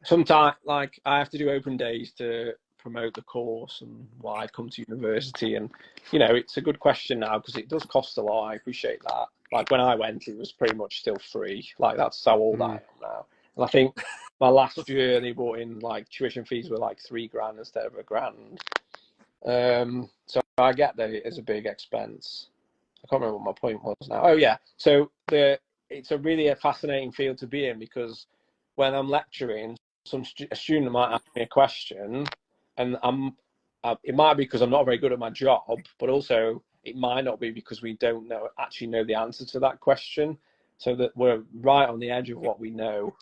sometimes, like, I have to do open days to promote the course and why I come to university. And it's a good question now, because it does cost a lot. I appreciate that. Like, when I went, it was pretty much still free. Like, that's how old I am now. And I think my last year they brought in, like, tuition fees were like $3,000 instead of $1,000. So I get that it is a big expense. I can't remember what my point was now. Oh yeah, so it's a fascinating field to be in, because when I'm lecturing, a student might ask me a question, and it might be because I'm not very good at my job, but also it might not be because we don't actually know the answer to that question. So that we're right on the edge of what we know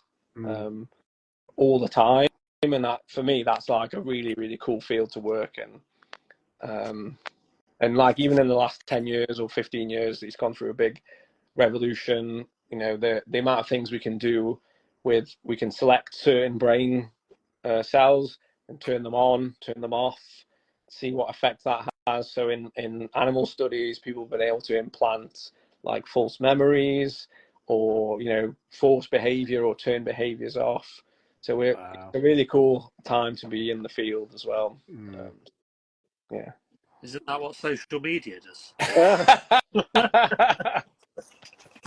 all the time, and that, for me, that's like a really, really cool field to work in. And like, even in the last 10 years or 15 years, it's gone through a big revolution. The amount of things we can do we can select certain brain cells and turn them on, turn them off, see what effect that has. So in animal studies, people have been able to implant like false memories, or force behavior or turn behaviors off. So it's a really cool time to be in the field as well. Yeah. Isn't that what social media does?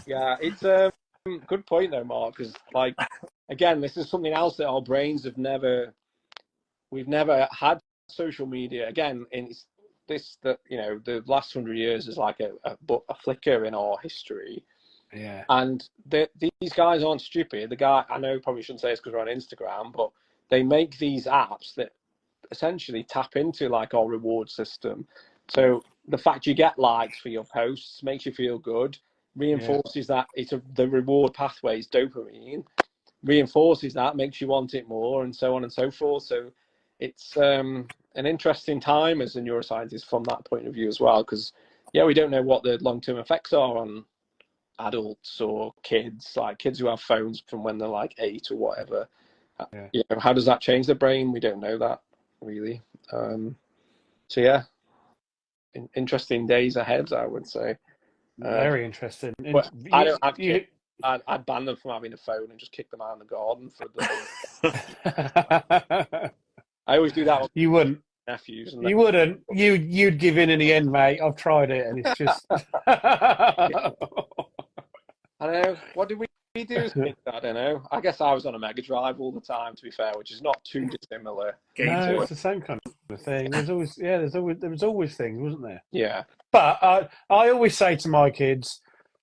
Yeah, it's a good point though, Mark, because, like, again, this is something else that our brains we've never had social media. Again, the last 100 years is like a flicker in our history. Yeah. And these guys aren't stupid. The guy, I know, probably shouldn't say this because we're on Instagram, but they make these apps that essentially tap into like our reward system. So the fact you get likes for your posts makes you feel good, reinforces that the reward pathway is dopamine, reinforces that, makes you want it more, and so on and so forth. So it's an interesting time as a neuroscientist from that point of view as well, because we don't know what the long-term effects are on adults or kids, like kids who have phones from when they're like 8 or whatever. How does that change the brain? We don't know that really. Interesting days ahead, I would say. Very interesting. But I don't have kids. I'd ban them from having a phone and just kick them out in the garden for the. I always do that with you wouldn't. Nephews. You wouldn't. You'd give in the end, mate. I've tried it, and it's just. I know. What did we do as kids? I don't know. I guess I was on a Mega Drive all the time, to be fair, which is not too dissimilar. No, it's the same kind of thing. There was always things, wasn't there? Yeah. But I always say to my kids,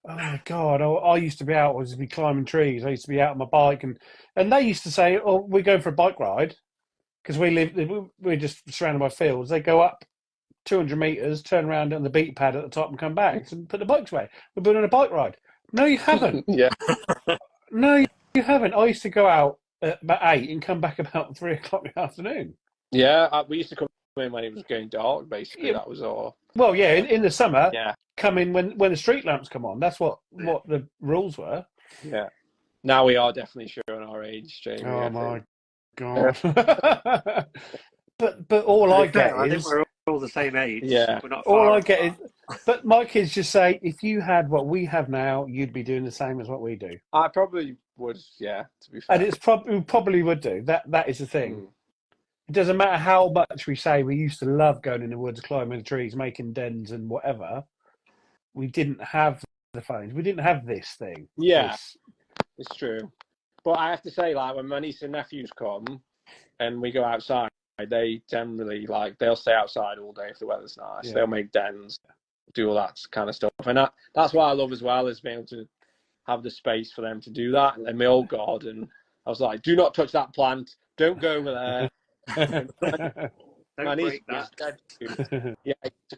"Oh my God, I used to be out. I used to be climbing trees. I used to be out on my bike, and they used to say, oh, we're going for a bike ride because we're just surrounded by fields. They go up 200 meters, turn around on the beat pad at the top, and come back and put the bikes away. We're doing a bike ride. No, you haven't. Yeah. No, you haven't. I used to go out at about 8 and come back about 3 o'clock in the afternoon. Yeah, we used to come in when it was going dark. Basically, that was all. Well, yeah, in the summer, yeah, come in when the street lamps come on. That's what the rules were. Yeah. Now we are definitely showing our age, Jamie. Oh my God! but all I get is, I think we're all the same age. Yeah. We're not all I get is. But my kids just say, if you had what we have now, you'd be doing the same as what we do. I probably would, yeah. To be fair, and we probably would do that. That is the thing. It doesn't matter how much we say we used to love going in the woods, climbing the trees, making dens and whatever. We didn't have the phones. We didn't have this thing. Yeah, it's true. But I have to say, like, when my niece and nephews come and we go outside, they generally, like, they'll stay outside all day if the weather's nice. Yeah. They'll make dens, do all that kind of stuff. And that's what I love as well, is being able to have the space for them to do that. And my old garden, I was like, do not touch that plant. Don't go over there. My niece to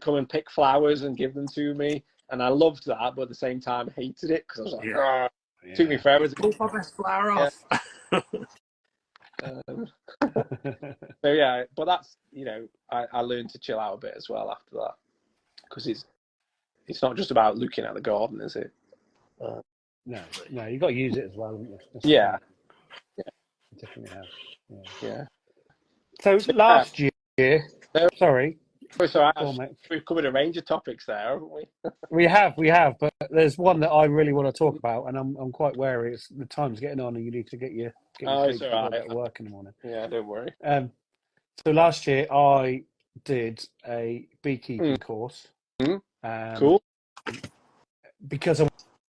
come and pick flowers and give them to me, and I loved that, but at the same time hated it because I was like, it took me forever to pull my best flower off. So yeah, but that's, I learned to chill out a bit as well after that, because it's not just about looking at the garden, is it? No, you've got to use it as well, haven't you? Yeah. You definitely have. Yeah. So last year, sorry. We've covered a range of topics there, haven't we? we have, but there's one that I really want to talk about, and I'm quite wary. The time's getting on, and you need to get your it's all right. At work in the morning. Yeah, don't worry. So last year I did a beekeeping course. Cool. Because I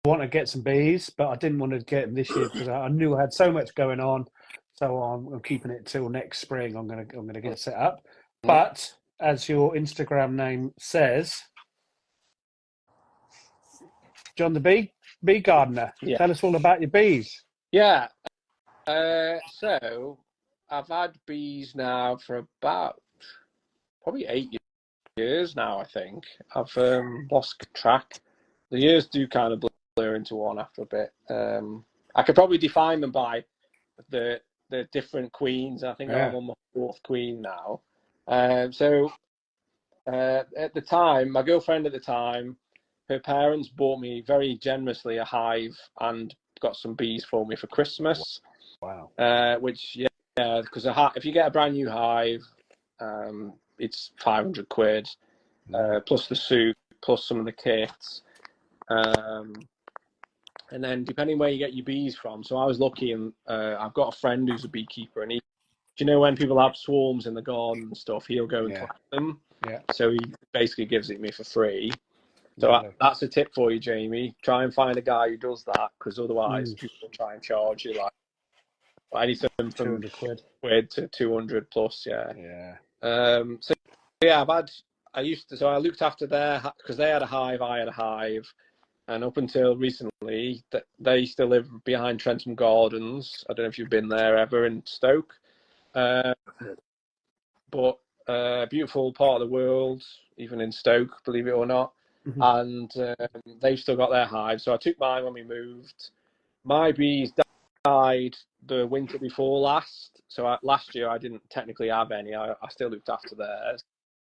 want to get some bees, but I didn't want to get them this year because I knew I had so much going on. So I'm keeping it till next spring. I'm gonna get it set up. But as your Instagram name says, John the bee gardener. Yeah. Tell us all about your bees. Yeah. So I've had bees now for about probably 8 years now, I think. I've lost track. The years do kind of blur into one after a bit. I could probably define them by the different queens. I think I'm on my 4th queen now. So at the time, my girlfriend at the time, her parents bought me very generously a hive and got some bees for me for Christmas. Wow. Which, because if you get a brand new hive, it's 500 quid, plus the soup, plus some of the kits. And then depending where you get your bees from. So I was lucky, and I've got a friend who's a beekeeper, and when people have swarms in the garden and stuff, he'll go and collect them. Yeah. So he basically gives it me for free. So that's a tip for you, Jamie. Try and find a guy who does that, because otherwise people try and charge you like anything from 200 quid to 200 plus. Yeah. Yeah. So yeah, I looked after because they had a hive, I had a hive, and up until recently, they still live behind Trentham Gardens. I don't know if you've been there ever in Stoke. Uh, but beautiful part of the world, even in Stoke, believe it or not. And they've still got their hives. So I took mine when we moved. My bees died the winter before last. So last year I didn't technically have any. I still looked after theirs.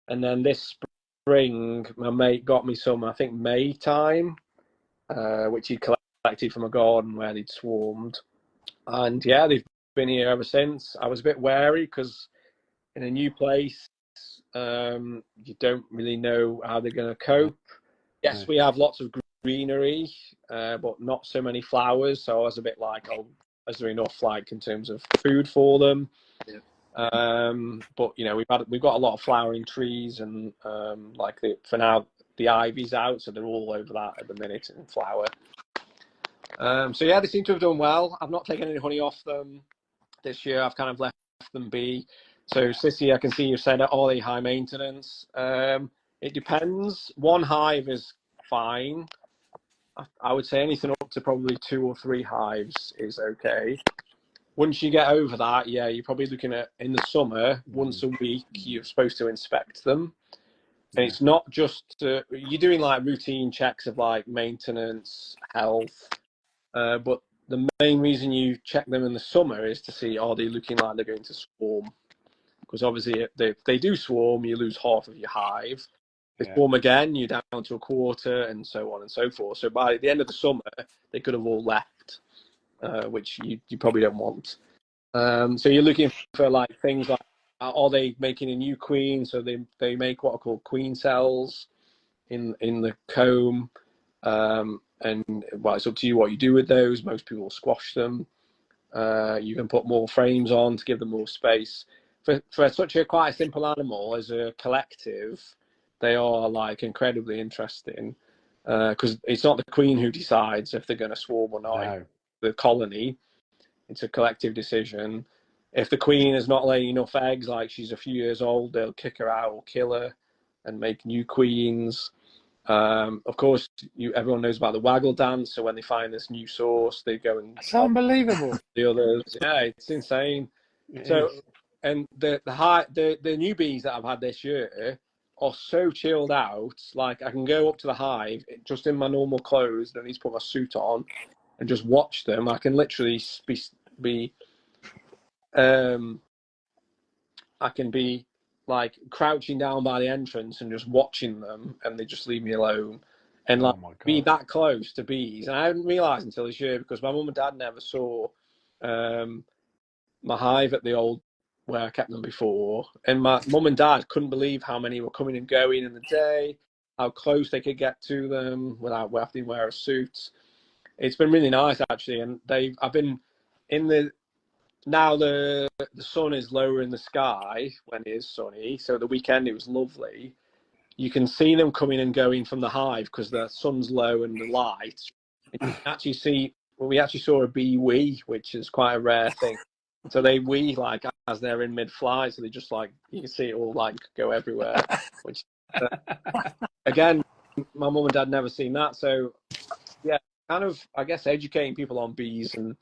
And then this spring, my mate got me some, I think May time, which he collected from a garden where they'd swarmed. And yeah, they've been here ever since. I was a bit wary because in a new place, you don't really know how they're going to cope. Yes, we have lots of greenery, but not so many flowers. So I was a bit like, oh, is there enough like in terms of food for them? Yeah. But you know, we've got a lot of flowering trees, and like for now the ivy's out, so they're all over that at the minute in flower. So yeah, they seem to have done well. I've not taken any honey off them this year. I've kind of left them be. So Sissy, I can see you've said are they high maintenance? It depends. One hive is fine. I would say anything up to probably 2 or 3 hives is okay. Once you get over that, yeah, you're probably looking at, in the summer, once a week, you're supposed to inspect them. And it's not just, you're doing like routine checks of like maintenance, health, but the main reason you check them in the summer is to see, are they looking like they're going to swarm? Because obviously if they do swarm, you lose half of your hive. If they swarm again, you're down to a quarter, and so on and so forth. So by the end of the summer, they could have all left, which you probably don't want. So you're looking for like things like, are they making a new queen? So they make what are called queen cells in the comb. And well, it's up to you what you do with those. Most people squash them. You can put more frames on to give them more space. For such a quite a simple animal as a collective, they are like incredibly interesting because it's not the queen who decides if they're going to swarm or not. No. The colony, it's a collective decision. If the queen is not laying enough eggs, like she's a few years old, they'll kick her out or kill her and make new queens. Of course, everyone knows about the waggle dance. So when they find this new source, they go and It's unbelievable. the others. Yeah, it's insane. And the newbies that I've had this year are so chilled out. Like I can go up to the hive just in my normal clothes, don't need to put my suit on, and just watch them. I can literally be I can be like crouching down by the entrance and just watching them, and they just leave me alone. And like be that close to bees. And I didn't realise until this year because my mum and dad never saw my hive at the old where I kept them before. And my mum and dad couldn't believe how many were coming and going in the day, how close they could get to them without having to wear a suit. It's been really nice actually, and I've been in the now the sun is lower in the sky when it is sunny. So the weekend it was lovely. You can see them coming and going from the hive because the sun's low and the light. And you can actually we actually saw a bee wee, which is quite a rare thing. So they wee like as they're in mid-flight, so they just like you can see it all like go everywhere. Which again, my mum and dad never seen that. So yeah, kind of I guess educating people on bees and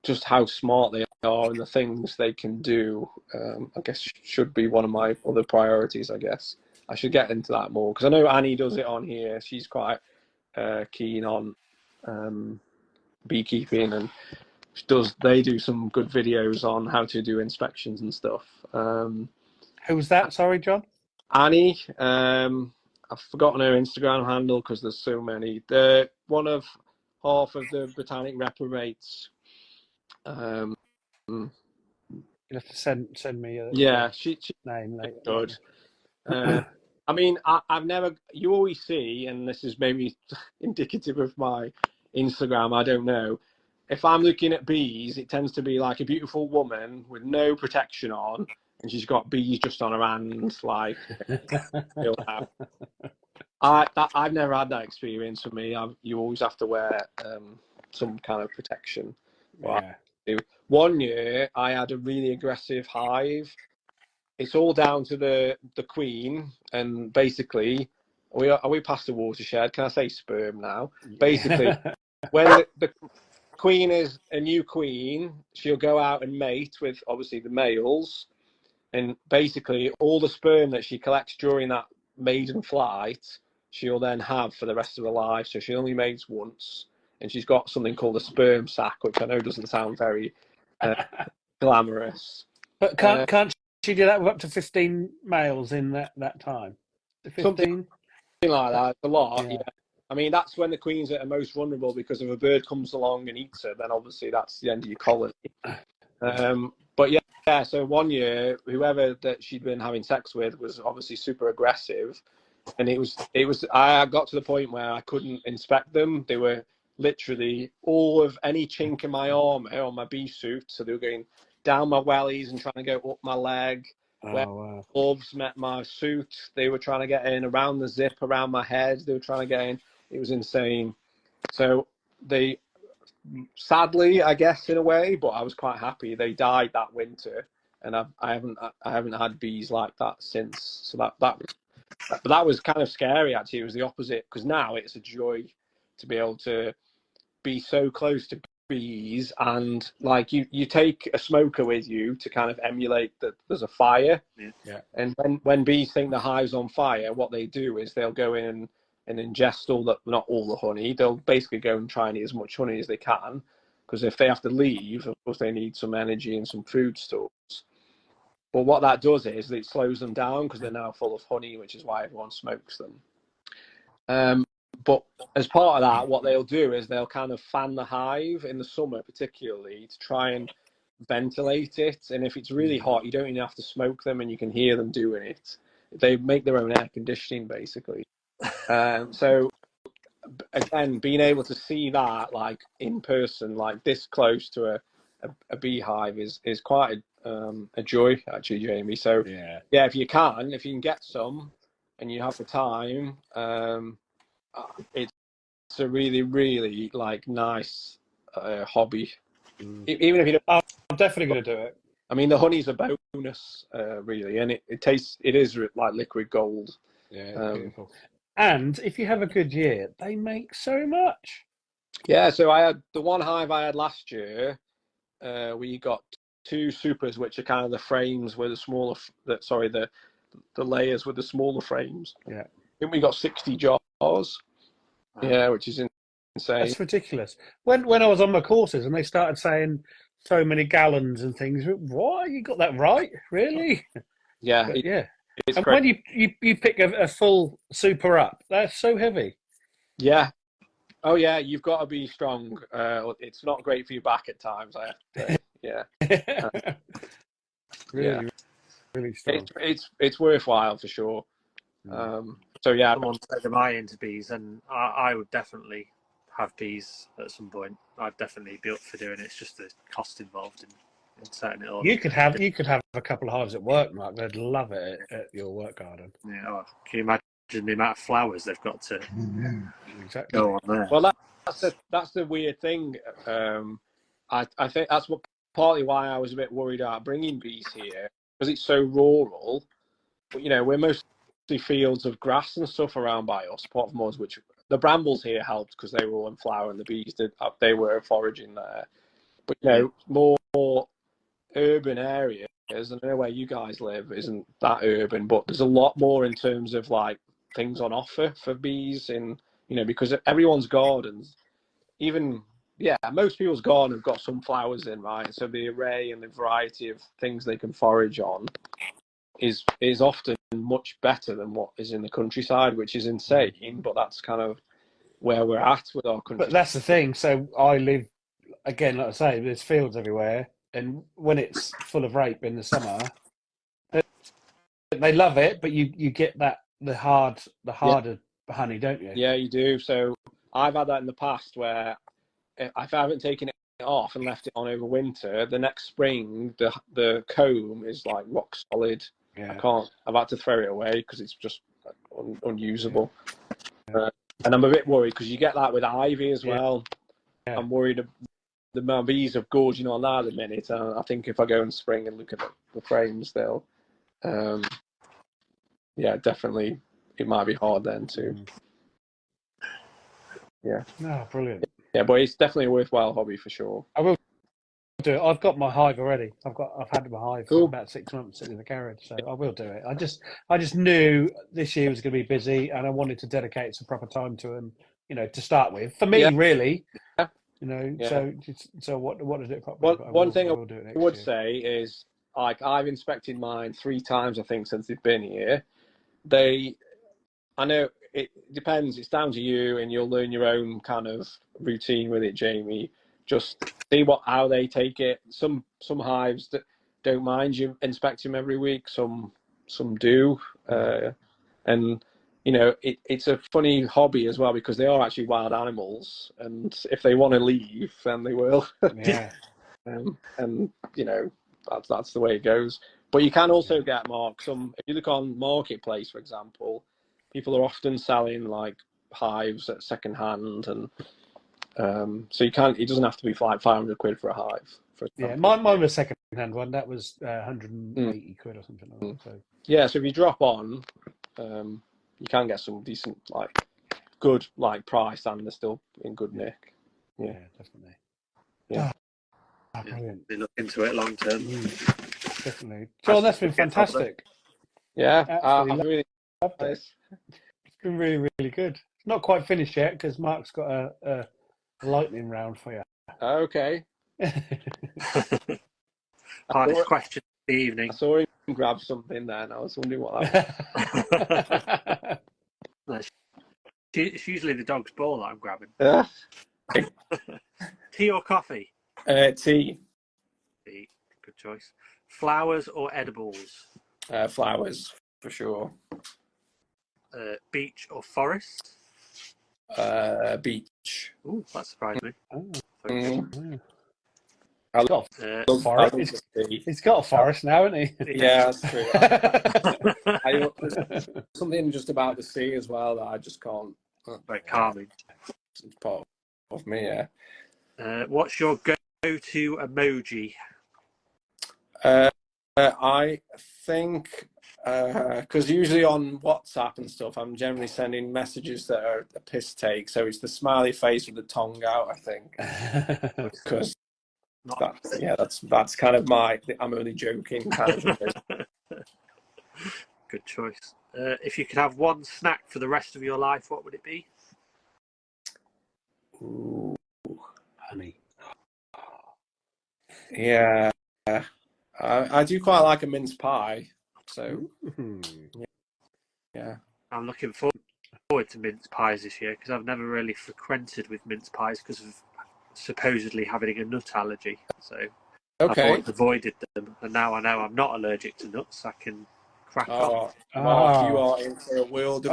just how smart they are and the things they can do. I guess should be one of my other priorities. I guess I should get into that more because I know Annie does it on here. She's quite keen on beekeeping and they do some good videos on how to do inspections and stuff. Who's that? Sorry, John. Annie. I've forgotten her Instagram handle because there's so many. They're one of half of the botanic reprobates. You have to send me she name later. Good. I mean, I've never. You always see, and this is maybe indicative of my Instagram. I don't know. If I'm looking at bees, it tends to be like a beautiful woman with no protection on, and she's got bees just on her hands, like. I've never had that experience for me. You always have to wear some kind of protection. Yeah. One year, I had a really aggressive hive. It's all down to the queen, and basically, are we past the watershed? Can I say sperm now? Basically, when queen is a new queen, she'll go out and mate with obviously the males, and basically all the sperm that she collects during that maiden flight, she'll then have for the rest of her life. So she only mates once, and she's got something called a sperm sac, which I know doesn't sound very glamorous. But can't she do that with up to 15 males in that time? 15? Something like that. A lot, yeah. I mean, that's when the queens are most vulnerable, because if a bird comes along and eats her, then obviously that's the end of your colony. But yeah, so one year, whoever that she'd been having sex with was obviously super aggressive, and it was. I got to the point where I couldn't inspect them. They were literally all of any chink in my armor on my bee suit, so they were going down my wellies and trying to go up my leg. Where gloves met my suit, they were trying to get in around the zip around my head. They were trying to get in. It was insane. So they, sadly, I guess in a way, but I was quite happy. They died that winter, and I haven't had bees like that since. So that was kind of scary actually. It was the opposite, because now it's a joy to be able to be so close to bees, and like you take a smoker with you to kind of emulate that there's a fire. Yeah. And when bees think the hive's on fire, what they do is they'll go in and ingest not all the honey. They'll basically go and try and eat as much honey as they can, because if they have to leave, of course they need some energy and some food stores. But what that does is it slows them down, because they're now full of honey, which is why everyone smokes them. But as part of that, what they'll do is they'll kind of fan the hive in the summer, particularly, to try and ventilate it. And if it's really hot, you don't even have to smoke them, and you can hear them doing it. They make their own air conditioning, basically. So again, being able to see that like in person, like this close to a beehive is quite a joy, actually, Jamie. So yeah, if you can get some and you have the time, it's a really, really like nice hobby. Even if you don't, I'm definitely going to do it. I mean, the honey's a bonus, really, and it is like liquid gold. Yeah, beautiful. And if you have a good year, they make so much. Yeah, so I had the one hive I had last year. We got 2 supers, which are kind of the frames with the smaller, the layers with the smaller frames. Yeah. I think we got 60 jars. Yeah, which is insane. That's ridiculous. When I was on my courses and they started saying so many gallons and things, what? You got that right? Really? Yeah. It's and great. When you pick a full super up, that's so heavy. Yeah. Oh yeah, you've got to be strong. It's not great for your back at times, I have to say. Yeah. Really strong. It's worthwhile for sure. So yeah, someone said, am I into bees? And I would definitely have bees at some point. I'd definitely be up for doing it. It's just the cost involved in setting it all. You could have a couple of hives at work, Mark. They'd love it at your work garden. Yeah. Oh, can you imagine the amount of flowers they've got to exactly go on there? Well, that's the weird thing. I think that's partly why I was a bit worried about bringing bees here, because it's so rural. But, we're mostly fields of grass and stuff around by us, apart from us, which the brambles here helped because they were all in flower and the bees they were foraging there. But more urban areas, I don't know where you guys live, isn't that urban, but there's a lot more in terms of like things on offer for bees, because everyone's gardens, even most people's garden have got some flowers in, right? So the array and the variety of things they can forage on is often much better than what is in the countryside, which is insane, but that's kind of where we're at with our country. But that's the thing. So I live, again, like I say, there's fields everywhere, and when it's full of rape in the summer, they love it, but you get the harder honey, don't you? Yeah, you do. So I've had that in the past where if I haven't taken it off and left it on over winter, the next spring the comb is like rock solid. Yeah. I've had to throw it away because it's just unusable. Yeah. And I'm a bit worried because you get that with ivy as well. Yeah. I'm worried the bees are gorging on that at the minute. I think if I go in spring and look at the frames, they'll definitely it might be hard then too. Yeah. No, brilliant. Yeah, but it's definitely a worthwhile hobby for sure. I will do it. I've got my hive already. I've had my hive for Cool. about 6 months sitting in the garage, so I will do it. I just knew this year was going to be busy, and I wanted to dedicate some proper time to them. To start with, for me, Yeah. really. Yeah. So what did it properly? One thing I I will do it next would year. say is, like, I've inspected mine 3 times, I think, since they've been here. I know it depends. It's down to you, and you'll learn your own kind of routine with it, Jamie. Just see how they take it. Some hives that don't mind you inspecting them every week. Some do, and it's a funny hobby as well, because they are actually wild animals, and if they want to leave, then they will. Yeah. And that's the way it goes. But you can also get, Mark, if you look on Marketplace, for example, people are often selling like hives at second hand, and so it doesn't have to be like 500 quid for a hive, for example. Mine was a second hand one. That was 180 quid or something like that. So yeah, so if you drop on, you can get some decent, like, good, like, price, and they're still in good nick. Yeah, definitely. Yeah. Brilliant. They look into it long term. Definitely. John, that's been fantastic. Yeah, Absolutely I've really loved it. It's been really, really good. It's not quite finished yet because Mark's got a lightning round for you. Okay. Hardest question of the evening. I saw him grab something there, and I was wondering what that was. It's usually the dog's ball that I'm grabbing. Tea or coffee? Tea. Tea. Good choice. Flowers or edibles? Flowers, for sure. Beach or forest? Beach. Ooh, that surprised me. I got love forest. He's got a forest now, hasn't he? Yeah, that's true. There's something just about the sea as well that I just can't. Very calming. It's part of me, yeah. What's your go-to emoji? I think, because usually on WhatsApp and stuff, I'm generally sending messages that are a piss take. So it's the smiley face with the tongue out, I think. Because that's kind of I'm only joking kind of. Good choice. If you could have one snack for the rest of your life, what would it be? Ooh. Honey. Yeah. I do quite like a mince pie, so yeah. I'm looking forward to mince pies this year because I've never really frequented with mince pies because of supposedly having a nut allergy. So I've always avoided them, and now I know I'm not allergic to nuts. I can crack on. Mark, you are in for a world of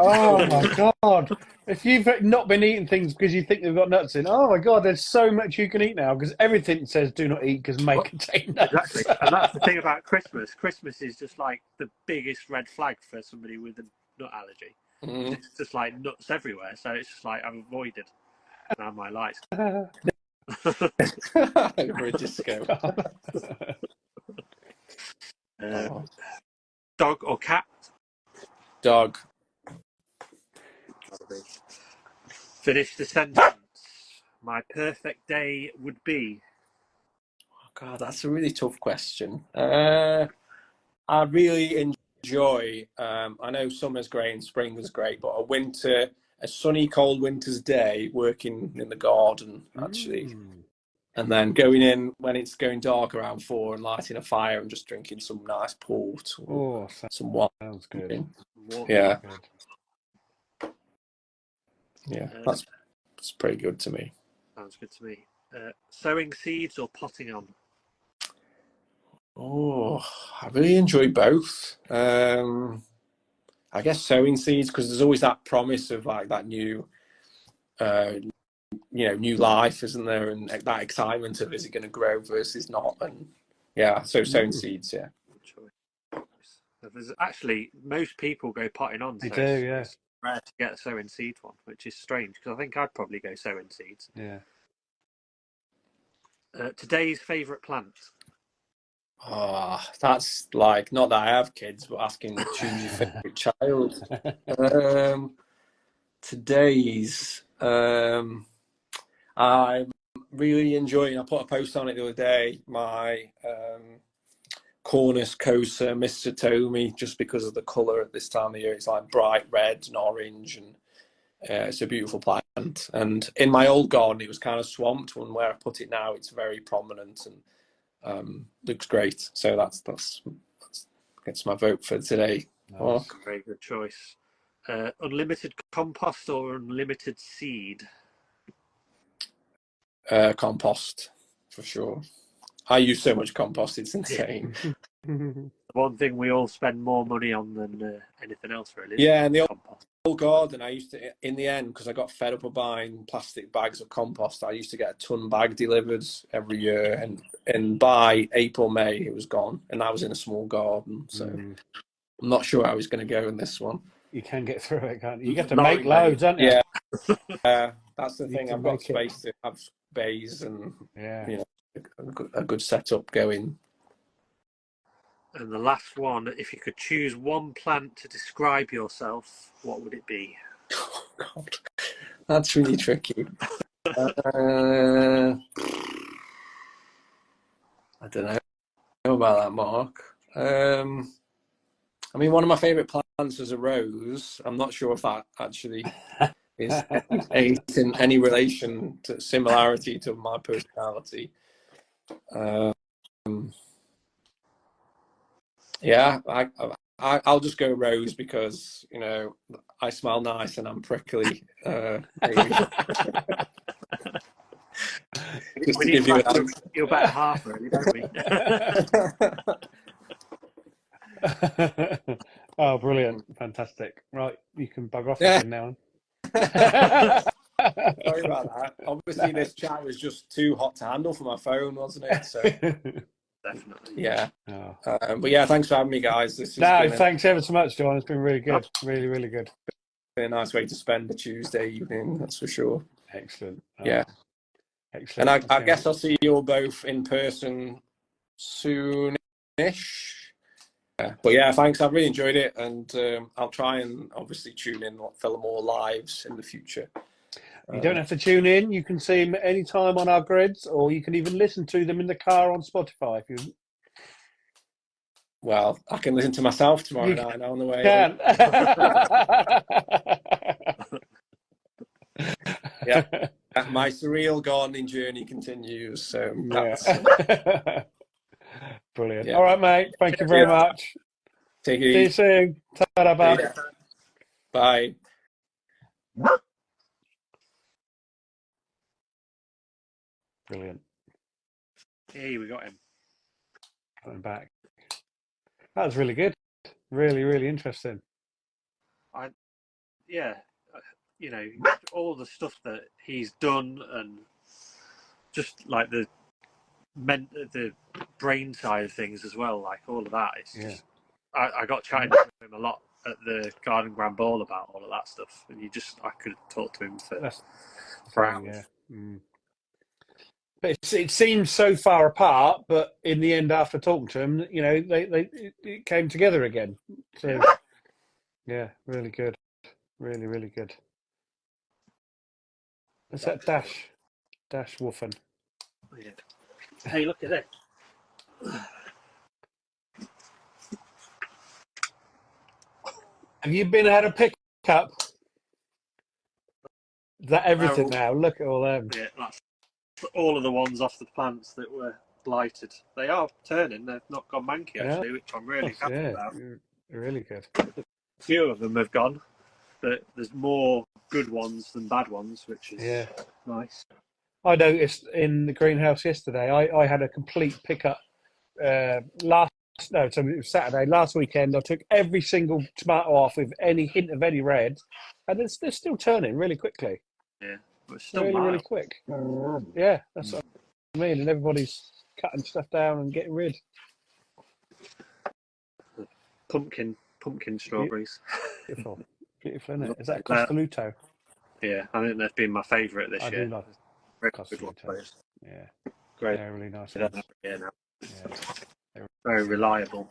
my God. If you've not been eating things because you think they've got nuts in, oh my God, there's so much you can eat now because everything says do not eat because may contain nuts. Exactly. And that's the thing about Christmas. Christmas is just like the biggest red flag for somebody with a nut allergy. It's just like nuts everywhere. So it's just like I've avoided now my life. Over a disco. Dog or cat? Dog. Finish the sentence. My perfect day would be. Oh God, that's a really tough question. I really enjoy. I know summer's great and spring was great, but a sunny, cold winter's day, working in the garden actually, and then going in when it's going dark around 4 and lighting a fire and just drinking some nice port or some wine. Sounds good. Yeah. Good. Yeah, that's pretty good to me. Sounds good to me. Sowing seeds or potting on? Oh, I really enjoy both. I guess sowing seeds because there's always that promise of like that new, new life, isn't there? And that excitement of is it going to grow versus not? And yeah, so sowing seeds, yeah. There's actually most people go potting on. They so do, yeah. It's rare to get a sowing seed one, which is strange because I think I'd probably go sowing seeds. Yeah. Today's favourite plant? Oh, that's like not that I have kids, but asking choose your favourite child. Today's I'm really enjoying. I put a post on it the other day. My Cornus Cosa Mr. Tommy, just because of the colour at this time of year. It's like bright red and orange, and it's a beautiful plant. And in my old garden, it was kind of swamped. And where I put it now, it's very prominent and looks great. So that's gets my vote for today. Nice. Very good choice. Unlimited compost or unlimited seed? Compost, for sure. I use so much compost, it's insane. The one thing we all spend more money on than anything else, really. Yeah, and the compost. old garden, I used to, in the end, because I got fed up of buying plastic bags of compost, I used to get a ton bag delivered every year, and by April, May, it was gone, and I was in a small garden, so I'm not sure how I was going to go in this one. You can get through it, can't you? You have to make loads, don't you? Yeah, that's the thing. I've got space to have bays and you know, a good setup going. And the last one, if you could choose one plant to describe yourself, what would it be? Oh God, that's really tricky. I don't know about that, Mark. I mean, one of my favourite plants is a rose. I'm not sure if that actually is any relation to similarity to my personality. Yeah, I'll just go rose because, you know, I smell nice and I'm prickly. Just to give you your better half, really, don't we? Oh, brilliant. Fantastic. Right, you can bug off again now. Sorry about that. Obviously, this chat was just too hot to handle for my phone, wasn't it? So definitely. Yeah. Oh. But yeah, thanks for having me, guys. This thanks ever so much, John. It's been really good. Really, really good. Been a nice way to spend a Tuesday evening, that's for sure. Excellent. Yeah. Excellent. And I guess I'll see you all both in person soonish. But yeah, thanks. I've really enjoyed it, and I'll try and obviously tune in for more lives in the future. You don't have to tune in. You can see them any time on our grids, or you can even listen to them in the car on Spotify. If you. Well, I can listen to myself tomorrow night on the way. Yeah, my surreal gardening journey continues. So brilliant. All right, mate. Thank you very much. Take it easy. See you soon. Ta-da, bye. Brilliant. Hey, we got him. Coming back. That was really good. Really, really interesting. You know, all the stuff that he's done, and just like the brain side of things as well, like all of that. It's just, I got chatting to him a lot at the Garden Grand Ball about all of that stuff, and I could talk to him for hours. But it seems so far apart, but in the end, after talking to him, you know, it came together again. So yeah, really good. Really, really good. What's that dash woofing? Yeah. Hey, look at it. Have you been had a pickup? Is that everything now? Look at all them. Yeah, that's all of the ones off the plants that were blighted. They are turning. They've not gone manky actually, which I'm really happy about. Really good. A few of them have gone, but there's more good ones than bad ones, which is nice. I noticed in the greenhouse yesterday, I had a complete pickup so it was Saturday. Last weekend, I took every single tomato off with any hint of any red, and they're still turning really quickly. Yeah, but it's still really quick. Yeah, that's what I mean. And everybody's cutting stuff down and getting rid. Pumpkin strawberries. Beautiful, isn't it? Is that Costaluto? Yeah, I think that's been my favourite this year. I do like Costaluto. Yeah, great. They're really nice. Very reliable.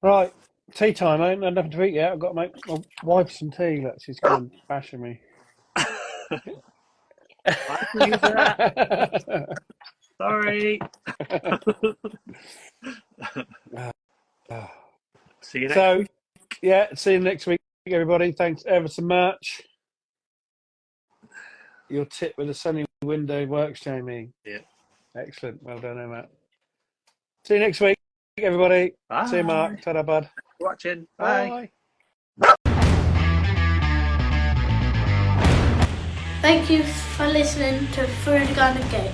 Right, tea time. I ain't had nothing to eat yet. I've got to make my wife some tea. Look, she's going bashing me. I can use that. Sorry. See you next week. Yeah, see you next week, everybody. Thanks ever so much. Your tip with the sunny window works, Jamie. Yeah. Excellent. Well done, Emma. See you next week, everybody. Bye. See you, Mark. Ta-da, bud. Thanks for watching. Bye. Thank you for listening to Through the Garden Gate.